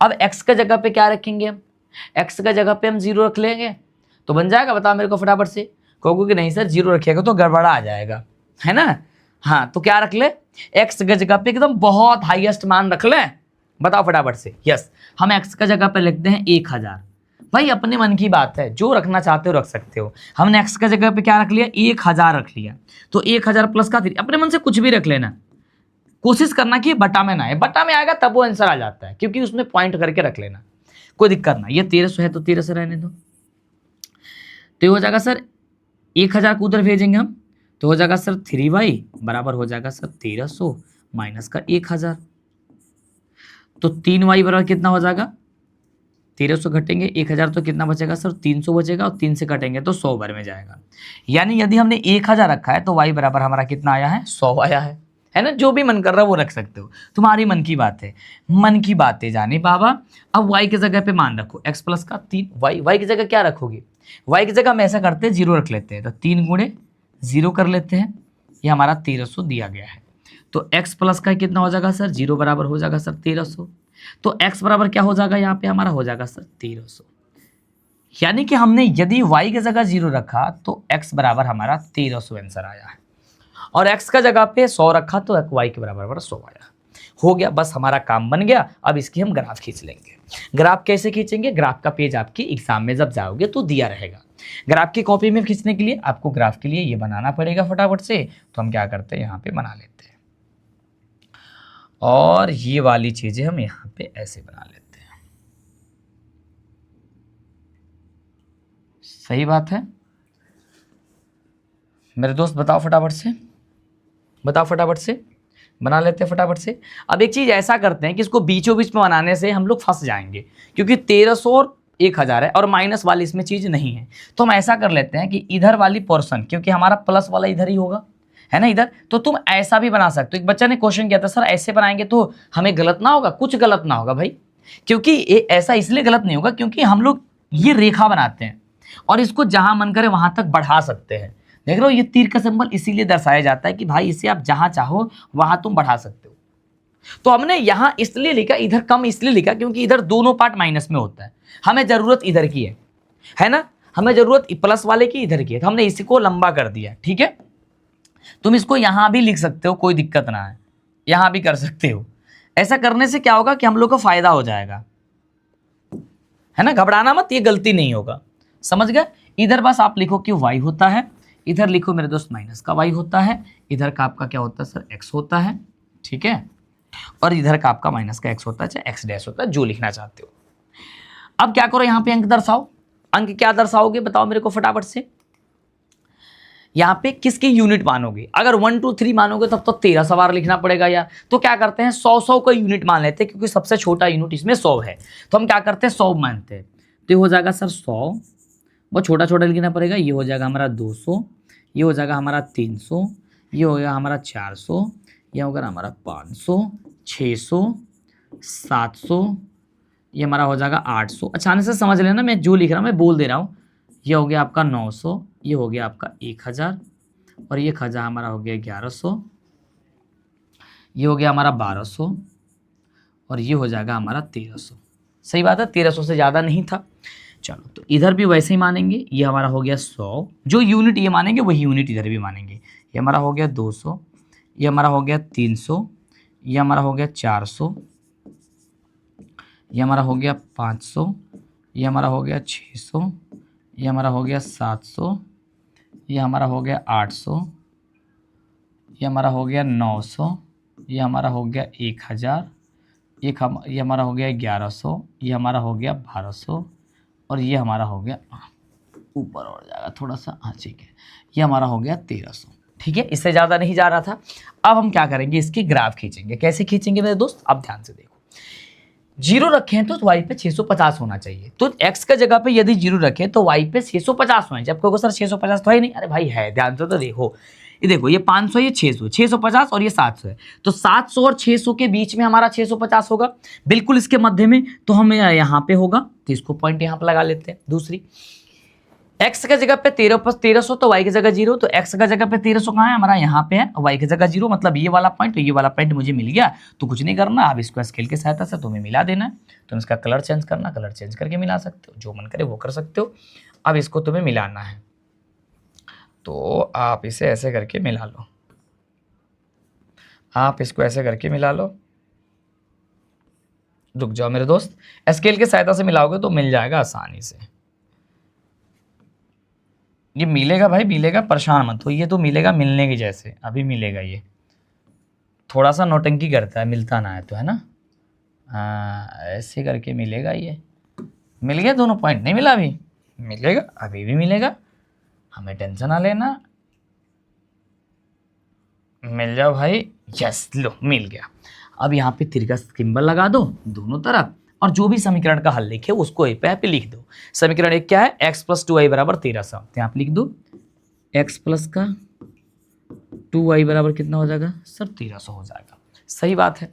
अब x का जगह पे क्या रखेंगे हम, x का जगह पे हम 0 रख लेंगे तो बन जाएगा, बताओ मेरे को फटाफट से। कहोगे कि नहीं सर 0 रखिएगा तो गड़बड़ा आ जाएगा, है ना। हाँ तो क्या रख ले, x की जगह पे एकदम बहुत हाईएस्ट मान रख लें, बताओ फटाफट से। यस, हम x का जगह पे लिखते हैं 1000। भाई अपने मन की बात है, जो रखना चाहते हो रख सकते हो। हमने x का जगह पे क्या रख लिया, 1000 रख लिया, तो 1000 प्लस का 3, अपने मन से कुछ भी रख लेना, कोशिश करना कि बटा में ना आए, बटा में आएगा तब वो आंसर आ जाता है, क्योंकि उसमें पॉइंट करके रख लेना, कोई दिक्कत ना। ये 1300 है तो 1300 रहने दो, तो ये हो जाएगा सर 1000 को उधर भेजेंगे हम, तो हो जाएगा सर 3y बराबर हो जाएगा सर 1300 माइनस का 1000, तो 3y बराबर कितना हो जाएगा, 1300 घटेंगे 1000 तो कितना बचेगा सर 300 बचेगा, और 3 से घटेंगे तो 100 भर में जाएगा। यानी यदि हमने 1000 रखा है तो y बराबर हमारा कितना आया है, 100 आया है ना। जो भी मन कर रहा है वो रख सकते हो, तुम्हारी मन की बात है, मन की बातें जाने बाबा। अब y की जगह पे मान रखो x प्लस का 3, y की जगह क्या रखोगे, y की जगह हम ऐसा करते हैं 0 रख लेते हैं, तो 3 गुणे 0 कर लेते हैं, ये हमारा 1300 दिया गया है। तो x प्लस का कितना हो जाएगा सर 0 बराबर हो जाएगा सर 1300, तो x बराबर क्या हो जाएगा यहाँ पे हमारा हो जाएगा सर 1300। यानी कि हमने यदि y की जगह 0 रखा तो x बराबर हमारा 1300 आंसर आया है, और x का जगह पे 100 रखा तो y के बराबर 100 आया। हो गया, बस हमारा काम बन गया। अब इसकी हम ग्राफ खींच लेंगे। ग्राफ कैसे खींचेंगे, ग्राफ का पेज आपकी एग्जाम में जब जाओगे तो दिया रहेगा। ग्राफ की कॉपी में खींचने के लिए आपको ग्राफ के लिए ये बनाना पड़ेगा फटाफट से, तो हम क्या करते हैं यहाँ पे बना लेते हैं, और ये वाली चीजें हम यहाँ पे ऐसे बना लेते हैं। सही बात है मेरे दोस्त, बताओ फटाफट से, बना लेते हैं फटाफट से। अब एक चीज ऐसा करते हैं कि इसको बीचों बीच में बनाने से हम लोग फंस जाएंगे, क्योंकि 1300 और 1000 है और माइनस वाली इसमें चीज नहीं है। तो हम ऐसा कर लेते हैं कि इधर वाली पोर्शन, क्योंकि हमारा प्लस वाला इधर ही होगा, है ना इधर, तो तुम ऐसा भी बना सकते हो। एक बच्चा ने क्वेश्चन किया था, सर ऐसे बनाएंगे तो हमें गलत ना होगा, कुछ गलत ना होगा भाई, क्योंकि ऐसा इसलिए गलत नहीं होगा क्योंकि हम लोग ये रेखा बनाते हैं और इसको जहां मन करे वहां तक बढ़ा सकते हैं। देख रहे हो, ये तीर का सिंबल इसीलिए दर्शाया जाता है कि भाई इसे आप जहां चाहो वहां तुम बढ़ा सकते हो। तो हमने यहां इसलिए लिखा, इधर कम इसलिए लिखा क्योंकि इधर दोनों पार्ट माइनस में होता है, हमें जरूरत इधर की है ना, हमें जरूरत प्लस वाले की इधर की है, तो हमने इसको लंबा कर दिया। ठीक है, तुम इसको यहां भी लिख सकते हो, कोई दिक्कत ना है, यहां भी कर सकते हो। ऐसा करने से क्या होगा कि हम लोग को फायदा हो जाएगा, है ना, घबराना मत, ये गलती नहीं होगा, समझ गए। इधर बस आप लिखो कि y होता है, इधर लिखो मेरे दोस्त माइनस का y होता है, इधर का आपका क्या होता है सर x होता है, ठीक है, और इधर का आपका माइनस का x होता है, चाहे x डैश होता है, जो लिखना चाहते हो। अब क्या करो, यहाँ पे अंक दर्शाओ। अंक क्या दर्शाओगे बताओ मेरे को फटाफट से। यहाँ पे किसकी यूनिट मानोगे? अगर 1 2 3 मानोगे तब तो 13 सवार लिखना पड़ेगा यार। तो क्या करते हैं 100 का यूनिट मान लेते हैं, क्योंकि सबसे छोटा यूनिट इसमें 100 है, तो हम क्या करते हैं 100 मानते हैं। तो ये हो जाएगा सर 100, बहुत छोटा छोटा लिखना पड़ेगा। ये हो जाएगा हमारा 200, ये हो जाएगा हमारा 300, ये हो गया हमारा 400, ये होगा हमारा 500, 600, 700, ये हमारा हो जाएगा 800। अचानक से समझ लेना, मैं जो लिख रहा हूँ मैं बोल दे रहा हूँ। ये हो गया आपका 900, ये हो गया आपका 1000, और ये खजा हमारा हो गया 1100, ये हो गया हमारा 1200, और ये हो जाएगा हमारा 1300। सही बात है, 1300 से ज़्यादा नहीं था। चलो तो इधर भी वैसे ही मानेंगे। ये हमारा हो गया 100, जो यूनिट ये मानेंगे वही यूनिट इधर भी मानेंगे। ये हमारा हो गया 200, ये हमारा हो गया 300, ये हमारा हो गया 400, ये हमारा हो गया 500, ये हमारा हो गया 600, ये हमारा हो गया 700, ये हमारा हो गया 800, ये हमारा हो गया 900, ये हमारा हो गया 1000, ये हमारा हो गया 1100, ये हमारा हो गया 1200, और ये हमारा हो गया ऊपर और जाएगा थोड़ा सा, हाँ ठीक है, ये हमारा हो गया 1300। ठीक है, इससे ज़्यादा नहीं जा रहा था। अब हम क्या करेंगे, इसकी ग्राफ खींचेंगे। कैसे खींचेंगे मेरे दोस्त, अब ध्यान से देखो। जीरो रखे हैं तो y पे 650 होना चाहिए। तो x का जगह पे यदि जीरो रखें तो y पे 650 होना चाहिए। अब कहोगे सर 650 तो है नहीं। अरे भाई है, ध्यान से तो देखो। ये देखो, ये 500, ये 600, 650 और ये 700 है। तो 700 और 600 के बीच में हमारा 650 होगा, बिल्कुल इसके मध्य में। तो हमें यहाँ पे होगा, तो इसको पॉइंट यहाँ पे लगा लेते हैं। दूसरी, x का जगह पे 1300 तो y की जगह 0। तो x का जगह पे 1300 कहाँ है हमारा, यहाँ पे है, y की जगह 0, मतलब ये वाला पॉइंट। तो ये वाला पॉइंट मुझे मिल गया। तो कुछ नहीं करना, अब इसको स्केल की सहायता से तुम्हें मिला देना है। तुम इसका कलर चेंज करना, कलर चेंज करके मिला सकते हो, जो मन करे वो कर सकते हो। अब इसको तुम्हें मिलाना है, तो आप इसे ऐसे करके मिला लो, आप इसको ऐसे करके मिला लो। रुक जाओ मेरे दोस्त, स्केल की सहायता से मिलाओगे तो मिल जाएगा आसानी से। ये मिलेगा भाई, मिलेगा, परेशान मत हो। ये तो मिलेगा मिलने की जैसे, अभी मिलेगा। ये थोड़ा सा नौटंकी करता है, मिलता ना है तो, है ना। हाँ, ऐसे करके मिलेगा। ये मिल गया, दोनों पॉइंट। नहीं मिला अभी, मिलेगा, अभी भी मिलेगा, हमें टेंशन ना लेना। मिल जाओ भाई, यस, लो मिल गया। अब यहाँ पे तिरका सिंबल लगा दो दोनों तरफ, और जो भी समीकरण का हल लिखे उसको ए पे लिख दो। समीकरण एक क्या है, x + 2y = 1300। तो यहाँ पे लिख दो x + का 2y बराबर कितना हो जाएगा सर, 1300 हो जाएगा। सही बात है।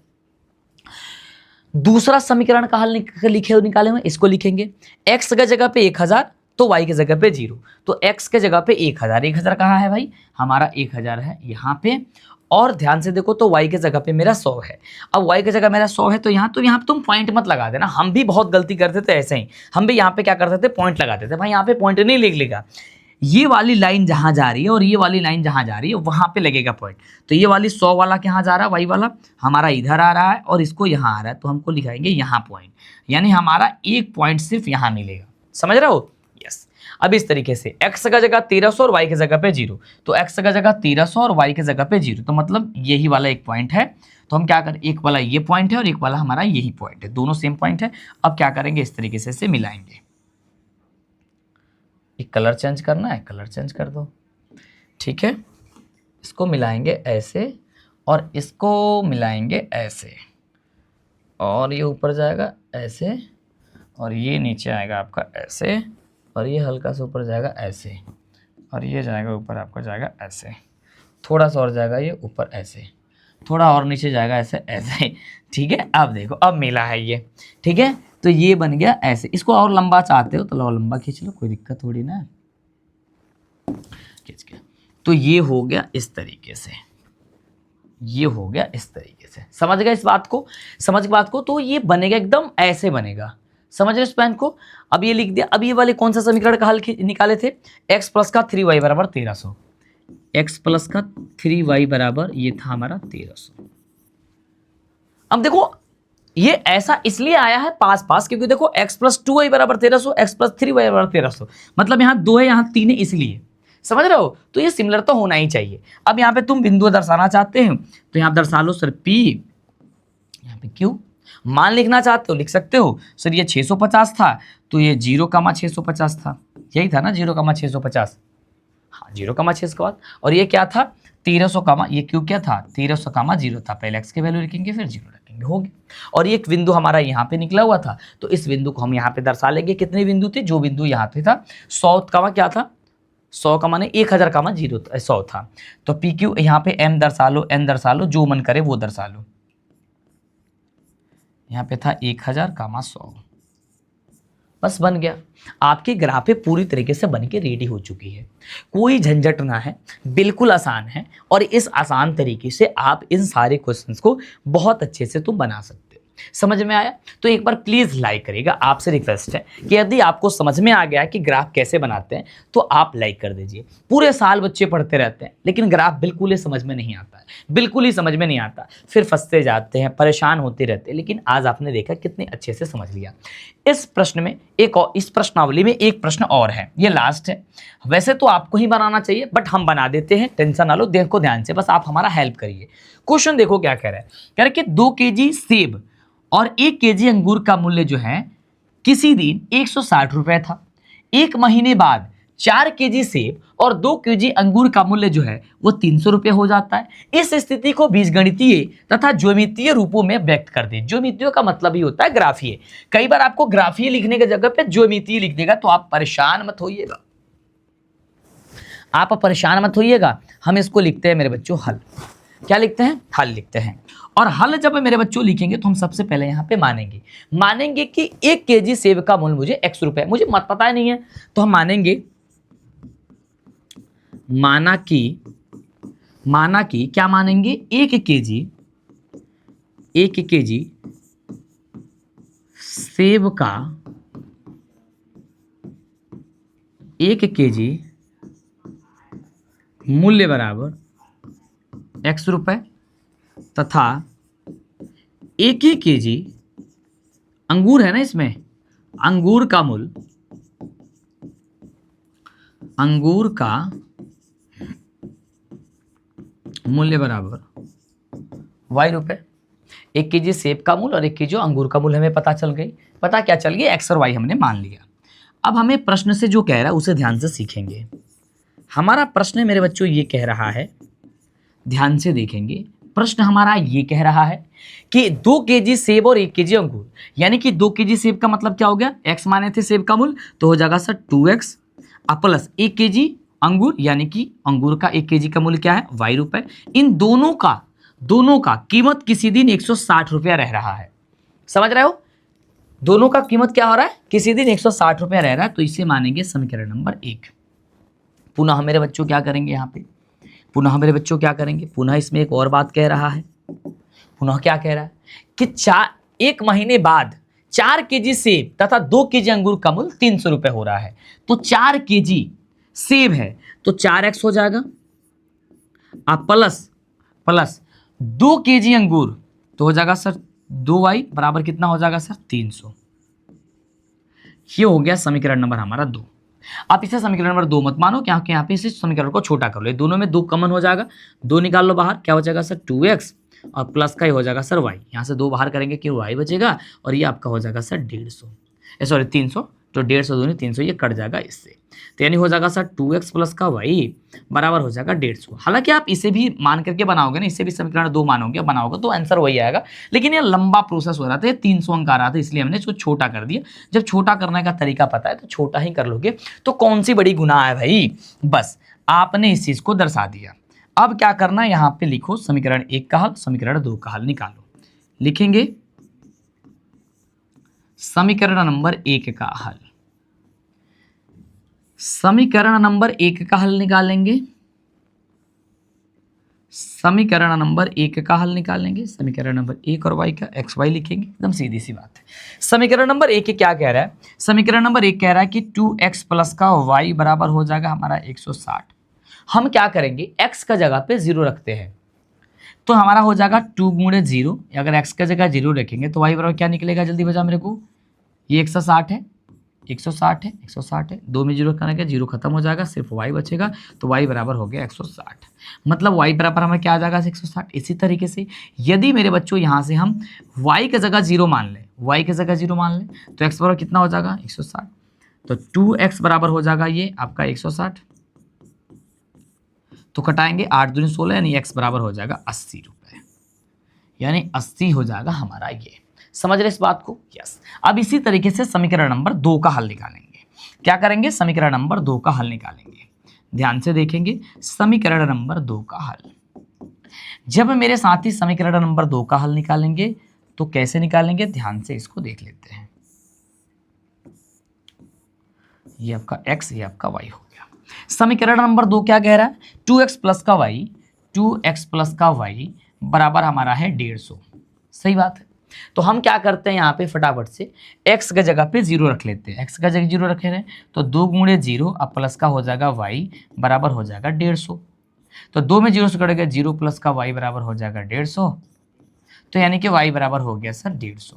दूसरा समीकरण का हल लिखे निकाले हुए, इसको लिखेंगे। x की जगह पे 1000 तो y की जगह पे 0। तो x के जगह पे 1000, 1000 कहाँ है भाई, हमारा 1000 है यहाँ पे। और ध्यान से देखो, तो y के जगह पे मेरा 100 है। अब y के जगह मेरा 100 है, तो यहाँ पे तुम पॉइंट मत लगा देना। हम भी बहुत गलती करते थे ऐसे ही, हम भी यहाँ पे क्या करते थे, पॉइंट लगाते थे। भाई यहाँ पे पॉइंट नहीं लिख लेगा, ये वाली लाइन जहाँ जा रही है और ये वाली लाइन जहाँ जा रही है वहाँ पे लगेगा पॉइंट। तो ये वाली 100 वाला कहाँ जा रहा है, y वाला हमारा इधर आ रहा है और इसको यहाँ आ रहा है, तो हमको लिखाएंगे यहाँ पॉइंट। यानी हमारा एक पॉइंट सिर्फ यहाँ मिलेगा। समझ रहे हो, यस। अब इस तरीके से x का जगह 1300 और y की जगह पे 0। तो x का जगह 1300 और y की जगह पे 0, तो मतलब यही वाला एक पॉइंट है। तो हम क्या करें, एक वाला ये पॉइंट है और एक वाला हमारा यही पॉइंट है, दोनों सेम पॉइंट है। अब क्या करेंगे, इस तरीके से इसे मिलाएंगे। एक कलर चेंज करना है, कलर चेंज कर दो, ठीक है। इसको मिलाएंगे ऐसे और इसको मिलाएंगे ऐसे, और ये ऊपर जाएगा ऐसे, और ये नीचे आएगा आपका ऐसे, और ये हल्का सा ऊपर जाएगा ऐसे, और ये जाएगा ऊपर आपका जाएगा ऐसे, थोड़ा सा और जाएगा ये ऊपर ऐसे, थोड़ा और नीचे जाएगा ऐसे ऐसे। ठीक है, अब देखो, अब मिला है ये। ठीक है, तो ये बन गया ऐसे। इसको और लंबा चाहते हो तो और लंबा खींच लो, कोई दिक्कत थोड़ी ना है। खींच के, तो ये हो गया इस तरीके से, ये हो गया इस तरीके से। समझ गए इस बात को, समझ बात को। तो ये बनेगा एकदम ऐसे बनेगा, समझ रहे इस पॉइंट को। अब ये लिख दिया। अब ये वाले कौन सा समीकरण का हल निकाले थे, x + का 3y = 1300। x + का 3y बराबर ये था हमारा 1300। अब देखो, ये ऐसा इसलिए आया है पास पास, क्योंकि देखो x प्लस 2y बराबर 1300, x प्लस 3y बराबर 1300, मतलब यहाँ 2 है यहाँ 3 है, इसलिए समझ रहे हो। तो ये सिमिलर तो होना ही चाहिए। अब यहाँ पे तुम बिंदु दर्शाना चाहते हो तो यहाँ दर्शा लो सर P, यहाँ पे Q। मान लिखना चाहते हो लिख सकते हो सर, ये 650 था तो ये 0,650 था, यही था ना 0,650, हाँ 0,650। और ये क्या था 1300, ये क्यों क्या था 1300, था, पहले x की वैल्यू लिखेंगे फिर 0 रखेंगे, हो गया। और ये एक बिंदु हमारा यहाँ पे निकला हुआ था, तो इस बिंदु को हम यहाँ पे दर्शा लेंगे। कितने बिंदु थे, जो बिंदु यहाँ पे था 100, क्या था 100, माने 1000, 100 था। तो पी क्यू यहाँ पे m दर्शा लो, n दर्शा लो, जो मन करे वो दर्शा लो। यहाँ पे था 1000, 100, बस बन गया। आपकी ग्राफे पूरी तरीके से बन के रेडी हो चुकी है, कोई झंझट ना है, बिल्कुल आसान है। और इस आसान तरीके से आप इन सारे क्वेश्चंस को बहुत अच्छे से तुम बना सकते हो। समझ में आया तो एक बार प्लीज लाइक करिएगा, आपसे रिक्वेस्ट है कि यदि आपको समझ में आ गया कि ग्राफ कैसे बनाते हैं तो आप लाइक कर दीजिए। पूरे साल बच्चे पढ़ते रहते हैं लेकिन ग्राफ बिल्कुल ही समझ में नहीं आता है, बिल्कुल ही समझ में नहीं आता, फिर फंसते जाते हैं, परेशान होते रहते हैं। लेकिन आज आपने देखा कितने अच्छे से समझ लिया। इस प्रश्न में एक और, इस प्रश्नावली में एक प्रश्न और है, ये लास्ट है। वैसे तो आपको ही बनाना चाहिए बट हम बना देते हैं, टेंशन ना लो, देखो ध्यान से, बस आप हमारा हेल्प करिए। क्वेश्चन देखो क्या कह रहा है, कह रहा है कि 2 केजी सेब और 1 केजी अंगूर का मूल्य जो है किसी दिन 160 रुपए था। एक महीने बाद 4 केजी सेब और 2 केजी अंगूर का मूल्य जो है वो 300 रुपए हो जाता है। इस स्थिति को बीजगणितीय तथा ज्यामितीय रूपों में व्यक्त कर दे। ज्यामितीय का मतलब ही होता है ग्राफीय। कई बार आपको ग्राफीय लिखने की जगह पे ज्यामितीय लिख देगा, तो आप परेशान मत होइएगा, आप परेशान मत होइएगा। हम इसको लिखते हैं मेरे बच्चों हल। क्या लिखते हैं, हल लिखते हैं। और हल जब मेरे बच्चों लिखेंगे तो हम सबसे पहले यहाँ पे मानेंगे कि 1 केजी सेब का मूल्य मुझे x रुपए, मुझे मत पता नहीं है, तो हम माना कि क्या मानेंगे, 1 केजी सेब का 1 केजी मूल्य बराबर x रुपए तथा 1 ही केजी अंगूर है ना, इसमें अंगूर का मूल्य बराबर y रुपए। 1 केजी सेब का मूल्य और 1 केजी अंगूर का मूल्य हमें पता चल गई। पता क्या चल गया, x और y हमने मान लिया। अब हमें प्रश्न से जो कह रहा है उसे ध्यान से सीखेंगे। हमारा प्रश्न मेरे बच्चों ये कह रहा है, ध्यान से देखेंगे, प्रश्न हमारा ये कह रहा है कि 2 केजी सेब और 1 केजी अंगूर, यानी कि 2 केजी सेब का मतलब क्या हो गया, x माने थे सेब का मूल्य, तो हो जाएगा सर 2x प्लस 1 केजी अंगूर, यानी कि अंगूर का 1 केजी का मूल्य क्या है, y रुपए। इन दोनों का कीमत किसी दिन 160 रुपया रह रहा है। समझ रहे हो, दोनों का कीमत क्या हो रहा है, किसी दिन 160 रुपया रह रहा है। तो इसे मानेंगे समीकरण नंबर 1। पुनः मेरे बच्चों क्या करेंगे, यहाँ पे पुनः मेरे बच्चों क्या करेंगे, पुनः इसमें एक और बात कह रहा है। पुनः क्या कह रहा है कि 1 महीने बाद 4 केजी सेब तथा 2 केजी अंगूर का मूल्य 300 रुपए हो रहा है। तो 4 केजी सेब है तो 4x हो जाएगा, प्लस 2 केजी अंगूर तो हो जाएगा सर 2y बराबर कितना हो जाएगा सर 300। ये हो गया समीकरण नंबर हमारा 2। आप इसे समीकरण नंबर 2 मत मानो, क्योंकि यहाँ पे इसे समीकरण को छोटा कर लो, दोनों में 2 कॉमन हो जाएगा, 2 निकाल लो बाहर, क्या हो जाएगा सर 2x और प्लस का ही हो जाएगा सर y। यहाँ से 2 बाहर करेंगे कि y बचेगा और ये आपका हो जाएगा सर 300, तो 150 दूनी 300, ये कट जाएगा इससे, तो यानी हो जाएगा सर 2x प्लस का y बराबर हो जाएगा 150। हालांकि आप इसे भी मान करके बनाओगे ना, इसे भी समीकरण 2 बनाओगे तो आंसर वही आएगा, लेकिन ये लंबा प्रोसेस हो रहा था, ये 300 अंक आ रहा था, इसलिए हमने इसको छोटा कर दिया। जब छोटा करने का तरीका पता है तो छोटा ही कर लोगे, तो कौन सी बड़ी गुनाह है भाई, बस आपने इस चीज को दर्शा दिया। अब क्या करना है, यहाँ पे लिखो समीकरण 1 का हल, समीकरण 2 का हल निकालो। लिखेंगे समीकरण नंबर 1 का हल, समीकरण नंबर 1 का हल निकालेंगे, समीकरण नंबर 1 का हल निकालेंगे, समीकरण नंबर 1 और y का xy लिखेंगे, एकदम सीधी सी बात है। समीकरण नंबर 1 क्या कह रहा है, समीकरण नंबर 1 कह रहा है कि 2x प्लस का y बराबर हो जाएगा हमारा 160। हम क्या करेंगे, x का जगह पे 0 रखते हैं, तो हमारा हो जाएगा 2 गुणे 0, अगर x का जगह 0 रखेंगे तो y बराबर क्या निकलेगा, जल्दी बता मेरे को, ये 160 है, 160 है, 160 है, 2 में 0 करेंगे 0 खत्म हो जाएगा, सिर्फ y बचेगा, तो y बराबर हो गया 160। मतलब y बराबर हमें क्या आ जाएगा 160। इसी तरीके से यदि मेरे बच्चों यहाँ से हम y की जगह 0 मान लें, y की जगह 0 मान लें, तो x बराबर कितना हो जाएगा 160, तो 2x बराबर हो जाएगा ये आपका 160, तो कटाएंगे 8 दूनी 16, यानी x बराबर हो जाएगा 80 रुपये, यानी 80 हो जाएगा हमारा ये। समझ रहे इस बात को? यस। अब इसी तरीके से समीकरण नंबर 2 का हल निकालेंगे। क्या करेंगे, समीकरण नंबर 2 का हल निकालेंगे। ध्यान से देखेंगे समीकरण नंबर 2 का हल। जब मेरे साथी समीकरण नंबर 2 का हल निकालेंगे तो कैसे निकालेंगे, ध्यान से इसको देख लेते हैं। ये आपका x, ये आपका y हो गया। समीकरण नंबर 2 क्या कह रहा है, 2x प्लस का y, 2x प्लस का y बराबर हमारा है 150। सही बात है। तो हम क्या करते हैं यहाँ पे फटाफट से x की जगह पे 0 रख लेते हैं। x का जगह 0 रखे हैं तो 2 गुणे 0, अब प्लस का हो जाएगा y बराबर हो जाएगा 150। तो 2 में 0 से कटेगा 0 प्लस का y बराबर हो जाएगा 150, तो यानी कि y बराबर हो गया सर 150।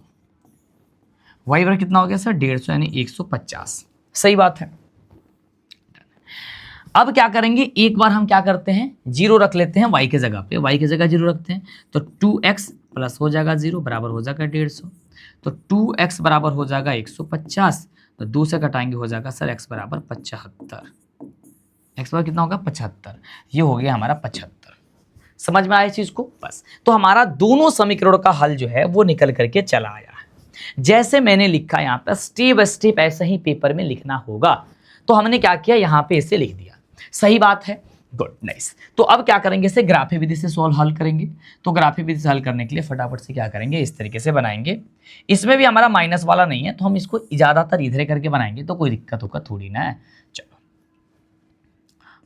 y बराबर कितना हो गया सर 150, यानी 150। सही बात है। अब क्या करेंगे, एक बार हम क्या करते हैं 0 रख लेते हैं y के जगह पे, y की जगह 0 रखते हैं, तो 2x प्लस हो जाएगा 0 बराबर हो जाएगा 150, तो 2x बराबर हो जाएगा 150, तो 2 से घटाएंगे हो जाएगा सर x बराबर 75। x बराबर कितना होगा 75, ये हो गया हमारा 75। समझ में आया चीज को? बस। तो हमारा दोनों समीकरणों का हल जो है वो निकल करके चला आया है। जैसे मैंने लिखा यहाँ पे स्टेप बाय स्टेप ऐसा ही पेपर में लिखना होगा, तो हमने क्या किया यहाँ पे इसे लिख दिया। सही बात है, गुड, नाइस। तो अब क्या करेंगे, इसे ग्राफी विधि से सॉल्व हल करेंगे। तो ग्राफी विधि से हल करने के लिए फटाफट से क्या करेंगे, इस तरीके से बनाएंगे। इसमें भी हमारा माइनस वाला नहीं है, तो हम इसको ज्यादातर इधर करके बनाएंगे, तो कोई दिक्कत होगा थोड़ी ना है। चलो,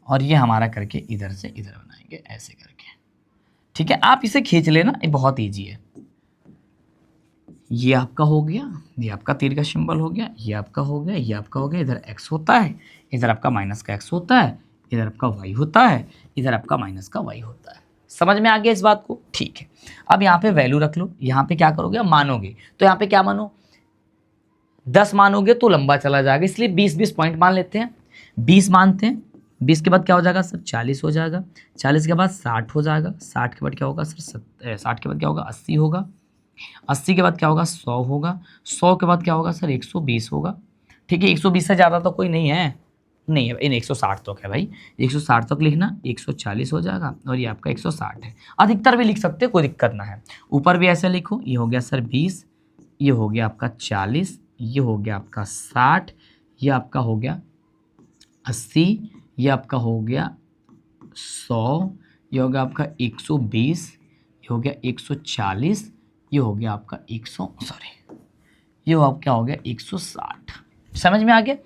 और ये हमारा करके इधर से इधर बनाएंगे ऐसे करके। ठीक है, आप इसे खींच लेना, ये बहुत ईजी है। ये आपका हो गया, ये आपका तीर का सिंबल हो गया, ये आपका हो गया, ये आपका हो गया। इधर x होता है, इधर आपका माइनस का x होता है, इधर आपका y होता है, इधर आपका माइनस का y होता है। समझ में आ गया इस बात को? ठीक है। अब यहाँ पे वैल्यू रख लो। यहाँ पे क्या करोगे, मानोगे, तो यहाँ पे क्या मानो, 10 मानोगे तो लंबा चला जाएगा, इसलिए 20-20 पॉइंट मान लेते हैं। 20 मानते हैं, 20 के बाद क्या हो जाएगा सर 40 हो जाएगा, 40 के बाद 60 हो जाएगा, 60 के बाद क्या होगा सर 60 के बाद क्या होगा 80 होगा, 80 के बाद क्या होगा 100 होगा, 100 के बाद क्या होगा सर 120 होगा। ठीक है, 120 से ज़्यादा तो कोई नहीं है, नहीं है इन 160 तक है भाई, 160 तक लिखना, 140 हो जाएगा, और ये आपका 160 है। अधिकतर भी लिख सकते हैं, कोई दिक्कत ना है। ऊपर भी ऐसे लिखो, ये हो गया सर 20, ये हो गया आपका 40, ये हो गया आपका 60, ये आपका हो गया 80, ये आपका हो गया 100, ये हो गया आपका 120, ये हो गया 140, ये हो गया आपका ये हो क्या हो गया 160। समझ में आ गया?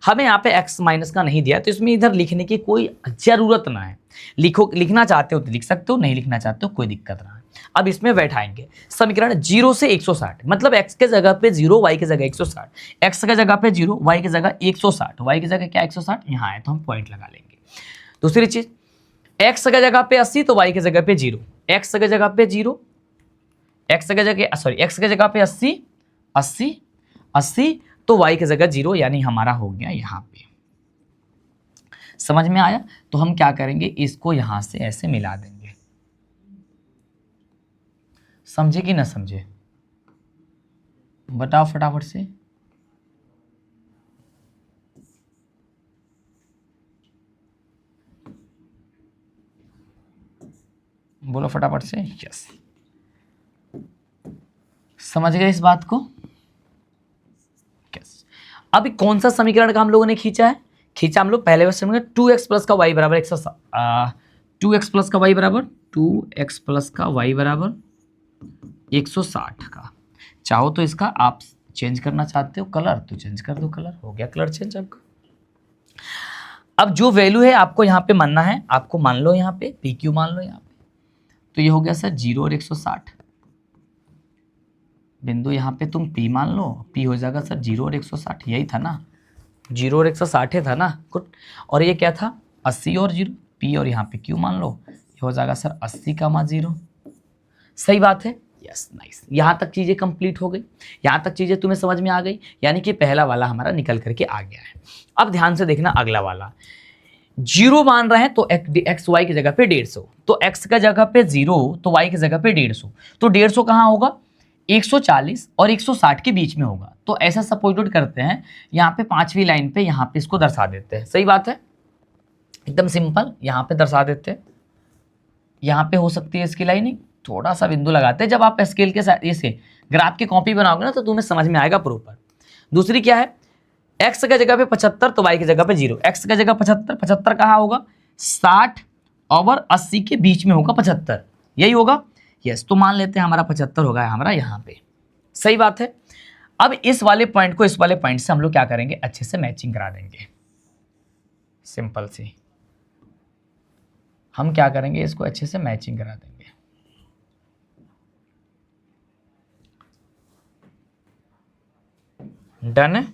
हमें यहाँ पे x माइनस का नहीं दिया, तो इसमें इधर लिखने की कोई ज़रूरत ना है। लिखना चाहते हो तो लिख सकते हो, नहीं लिखना चाहते हो कोई दिक्कत ना है। अब इसमें बैठाएंगे समीकरण 0 से 160, मतलब x के जगह पे 0, y की जगह 160, x के जगह पे 0, y की जगह 160, y की जगह क्या 160 यहाँ है, तो हम पॉइंट लगा लेंगे। दूसरी चीज, x की जगह पे 80 तो y की जगह पे 0, x की जगह पे 0, x की जगह पे 80 तो y की जगह 0, यानी हमारा हो गया यहाँ पे। समझ में आया? तो हम क्या करेंगे, इसको यहां से ऐसे मिला देंगे। समझे कि ना समझे, बताओ फटाफट से। बोलो फटाफट से, यस। समझ गए इस बात को? यस। अभी कौन सा समीकरण का हम लोगों ने खींचा है, हम लोग पहले क्वेश्चन में 2x प्लस का y बराबर 2x प्लस का y बराबर 2x प्लस का y बराबर 160 का। चाहो तो इसका आप चेंज करना चाहते हो कलर तो चेंज कर दो, कलर हो गया, कलर चेंज आपका। अब जो वैल्यू है आपको यहाँ पे मानना है, आपको मान लो यहाँ पे PQ मान लो यहाँ पे, तो ये हो गया सर 0 और 160 बिंदु। यहाँ पे तुम P मान लो, P हो जाएगा सर 0 और 160, यही था ना, 0 और 160 था ना, गुड। और ये क्या था 80 और 0, P और यहाँ पे Q मान लो, ये हो जाएगा सर 80 का 0, सही बात है, यस नाइस। यहाँ तक चीज़ें कंप्लीट हो गई, यहाँ तक चीज़ें तुम्हें समझ में आ गई, यानी कि पहला वाला हमारा निकल करके आ गया है। अब ध्यान से देखना अगला वाला, 0 मान रहे हैं तो एक्स वाई की जगह पे 150, तो एक्स का जगह पे 0 तो वाई की जगह पे 150, तो 150 कहाँ होगा, 140 और 160 के बीच में होगा। तो ऐसा सपोजिट करते हैं, यहाँ पे 5वीं लाइन पे यहाँ पे इसको दर्शा देते हैं। सही बात है, एकदम सिंपल, यहाँ पे दर्शा देते हैं। यहाँ पे हो सकती है इसकी लाइनिंग, थोड़ा सा बिंदु लगाते हैं। जब आप स्केल के साथ इसे ग्राफ की कॉपी बनाओगे ना तो तुम्हें समझ में आएगा प्रॉपर। दूसरी क्या है, एक्स का जगह पे 75 तो वाई की जगह पे 0, एक्स का जगह 75, 75 कहाँ होगा, 60 और 80 के बीच में होगा 75, यही होगा, यस। तो मान लेते हैं हमारा 75 होगा हमारा यहाँ पे। सही बात है। अब इस वाले पॉइंट को इस वाले पॉइंट से हम लोग क्या करेंगे, अच्छे से मैचिंग करा देंगे। सिंपल सी हम क्या करेंगे, इसको अच्छे से मैचिंग करा देंगे। डन है।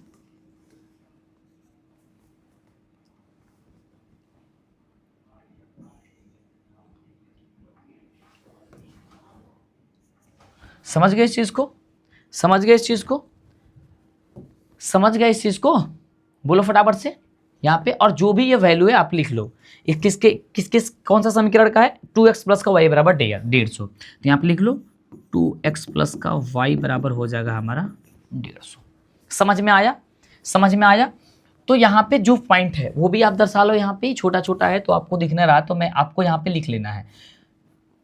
समझ गए इस चीज को, समझ गए इस चीज को, समझ गए इस चीज को, बोलो फटाफट से यहाँ पे। और जो भी ये वैल्यू है आप लिख लो, किस कौन सा समीकरण का है, 2x प्लस का y बराबर 150, तो यहाँ पे लिख लो 2x प्लस का y बराबर हो जाएगा हमारा 150। समझ में आया, समझ में आया। तो यहाँ पे जो पॉइंट है वो भी आप दर्शा लो, यहाँ पे छोटा छोटा है तो आपको दिखना रहा, तो मैं आपको यहाँ पे लिख लेना है,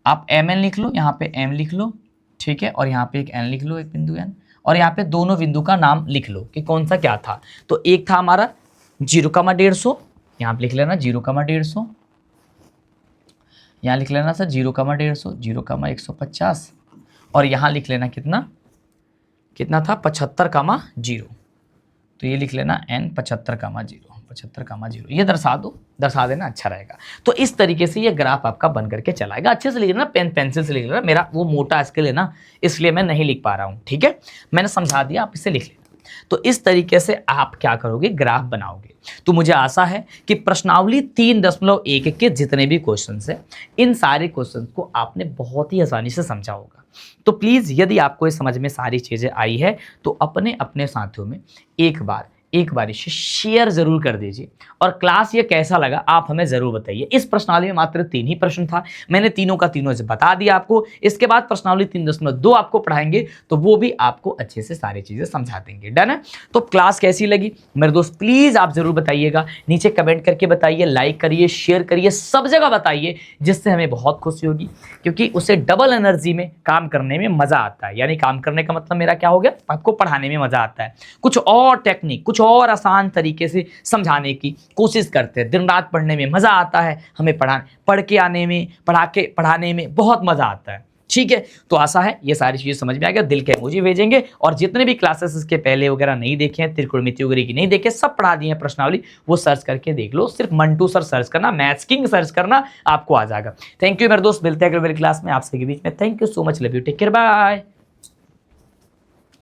आप mn लिख लो, यहाँ पे m लिख लो, ठीक है, और यहाँ पे एक n लिख लो, एक बिंदु n, और यहाँ पे दोनों बिंदु का नाम लिख लो कि कौन सा क्या था। तो एक था हमारा 0,150, यहाँ पे लिख लेना 0,150, यहाँ लिख लेना सर 0,150, 0,150, और यहाँ लिख लेना कितना कितना था 75,0, तो ये लिख लेना n 75,0, ये दर्शा दो, दर्शा देना, अच्छा रहेगा। तो इस तरीके से ये ग्राफ आपका बन करके चलाएगा। अच्छे से लिख लेना, पेंसिल से लिख लेना, मेरा वो मोटा स्केल है ना इसलिए मैं नहीं लिख पा रहा हूँ, ठीक है, मैंने समझा दिया, आप इसे लिख लेना। तो इस तरीके से आप क्या करोगे, ग्राफ बनाओगे। तो मुझे आशा है कि प्रश्नावली 3.1 के जितने भी क्वेश्चंस हैं, इन सारे क्वेश्चंस को आपने बहुत ही आसानी से समझा होगा। तो प्लीज़ यदि आपको इस समझ में सारी चीज़ें आई है तो अपने अपने साथियों में एक बार इसे शेयर जरूर कर दीजिए, और क्लास ये कैसा लगा आप हमें जरूर बताइए। इस प्रश्नावली में मात्र 3 ही प्रश्न था, मैंने तीनों का तीनों से बता दिया आपको। इसके बाद प्रश्नावली 3.2 आपको पढ़ाएंगे, तो वो भी आपको अच्छे से सारी चीजें समझा देंगे। डन है। तो क्लास कैसी लगी मेरे दोस्त प्लीज आप जरूर बताइएगा, नीचे कमेंट करके बताइए, लाइक करिए, शेयर करिए, सब जगह बताइए, जिससे हमें बहुत खुशी होगी, क्योंकि उसे डबल एनर्जी में काम करने में मजा आता है। यानी काम करने का मतलब मेरा क्या हो गया, आपको पढ़ाने में मजा आता है, कुछ और टेक्निक, कुछ और आसान तरीके से समझाने की कोशिश करते हैं। दिन रात पढ़ने में मजा आता है, हमें पढ़ाने में बहुत मजा आता है। ठीक है, तो आशा है ये सारी चीजें समझ में आ गया। दिल के इमोजी भेजेंगे, और जितने भी क्लासेस इसके पहले वगैरह नहीं देखे हैं, त्रिकोणमिति वगैरह की नहीं देखे, सब पढ़ा दिए हैं प्रश्नावली, वो सर्च करके देख लो। सिर्फ मंटू सर सर्च करना, मैथ्स किंग सर्च करना, आपको आ जाएगा। थैंक यू मेरे दोस्त, मिलते हैं अगले क्लास में आपसे के बीच में। Thank you so much, love you, take care, bye.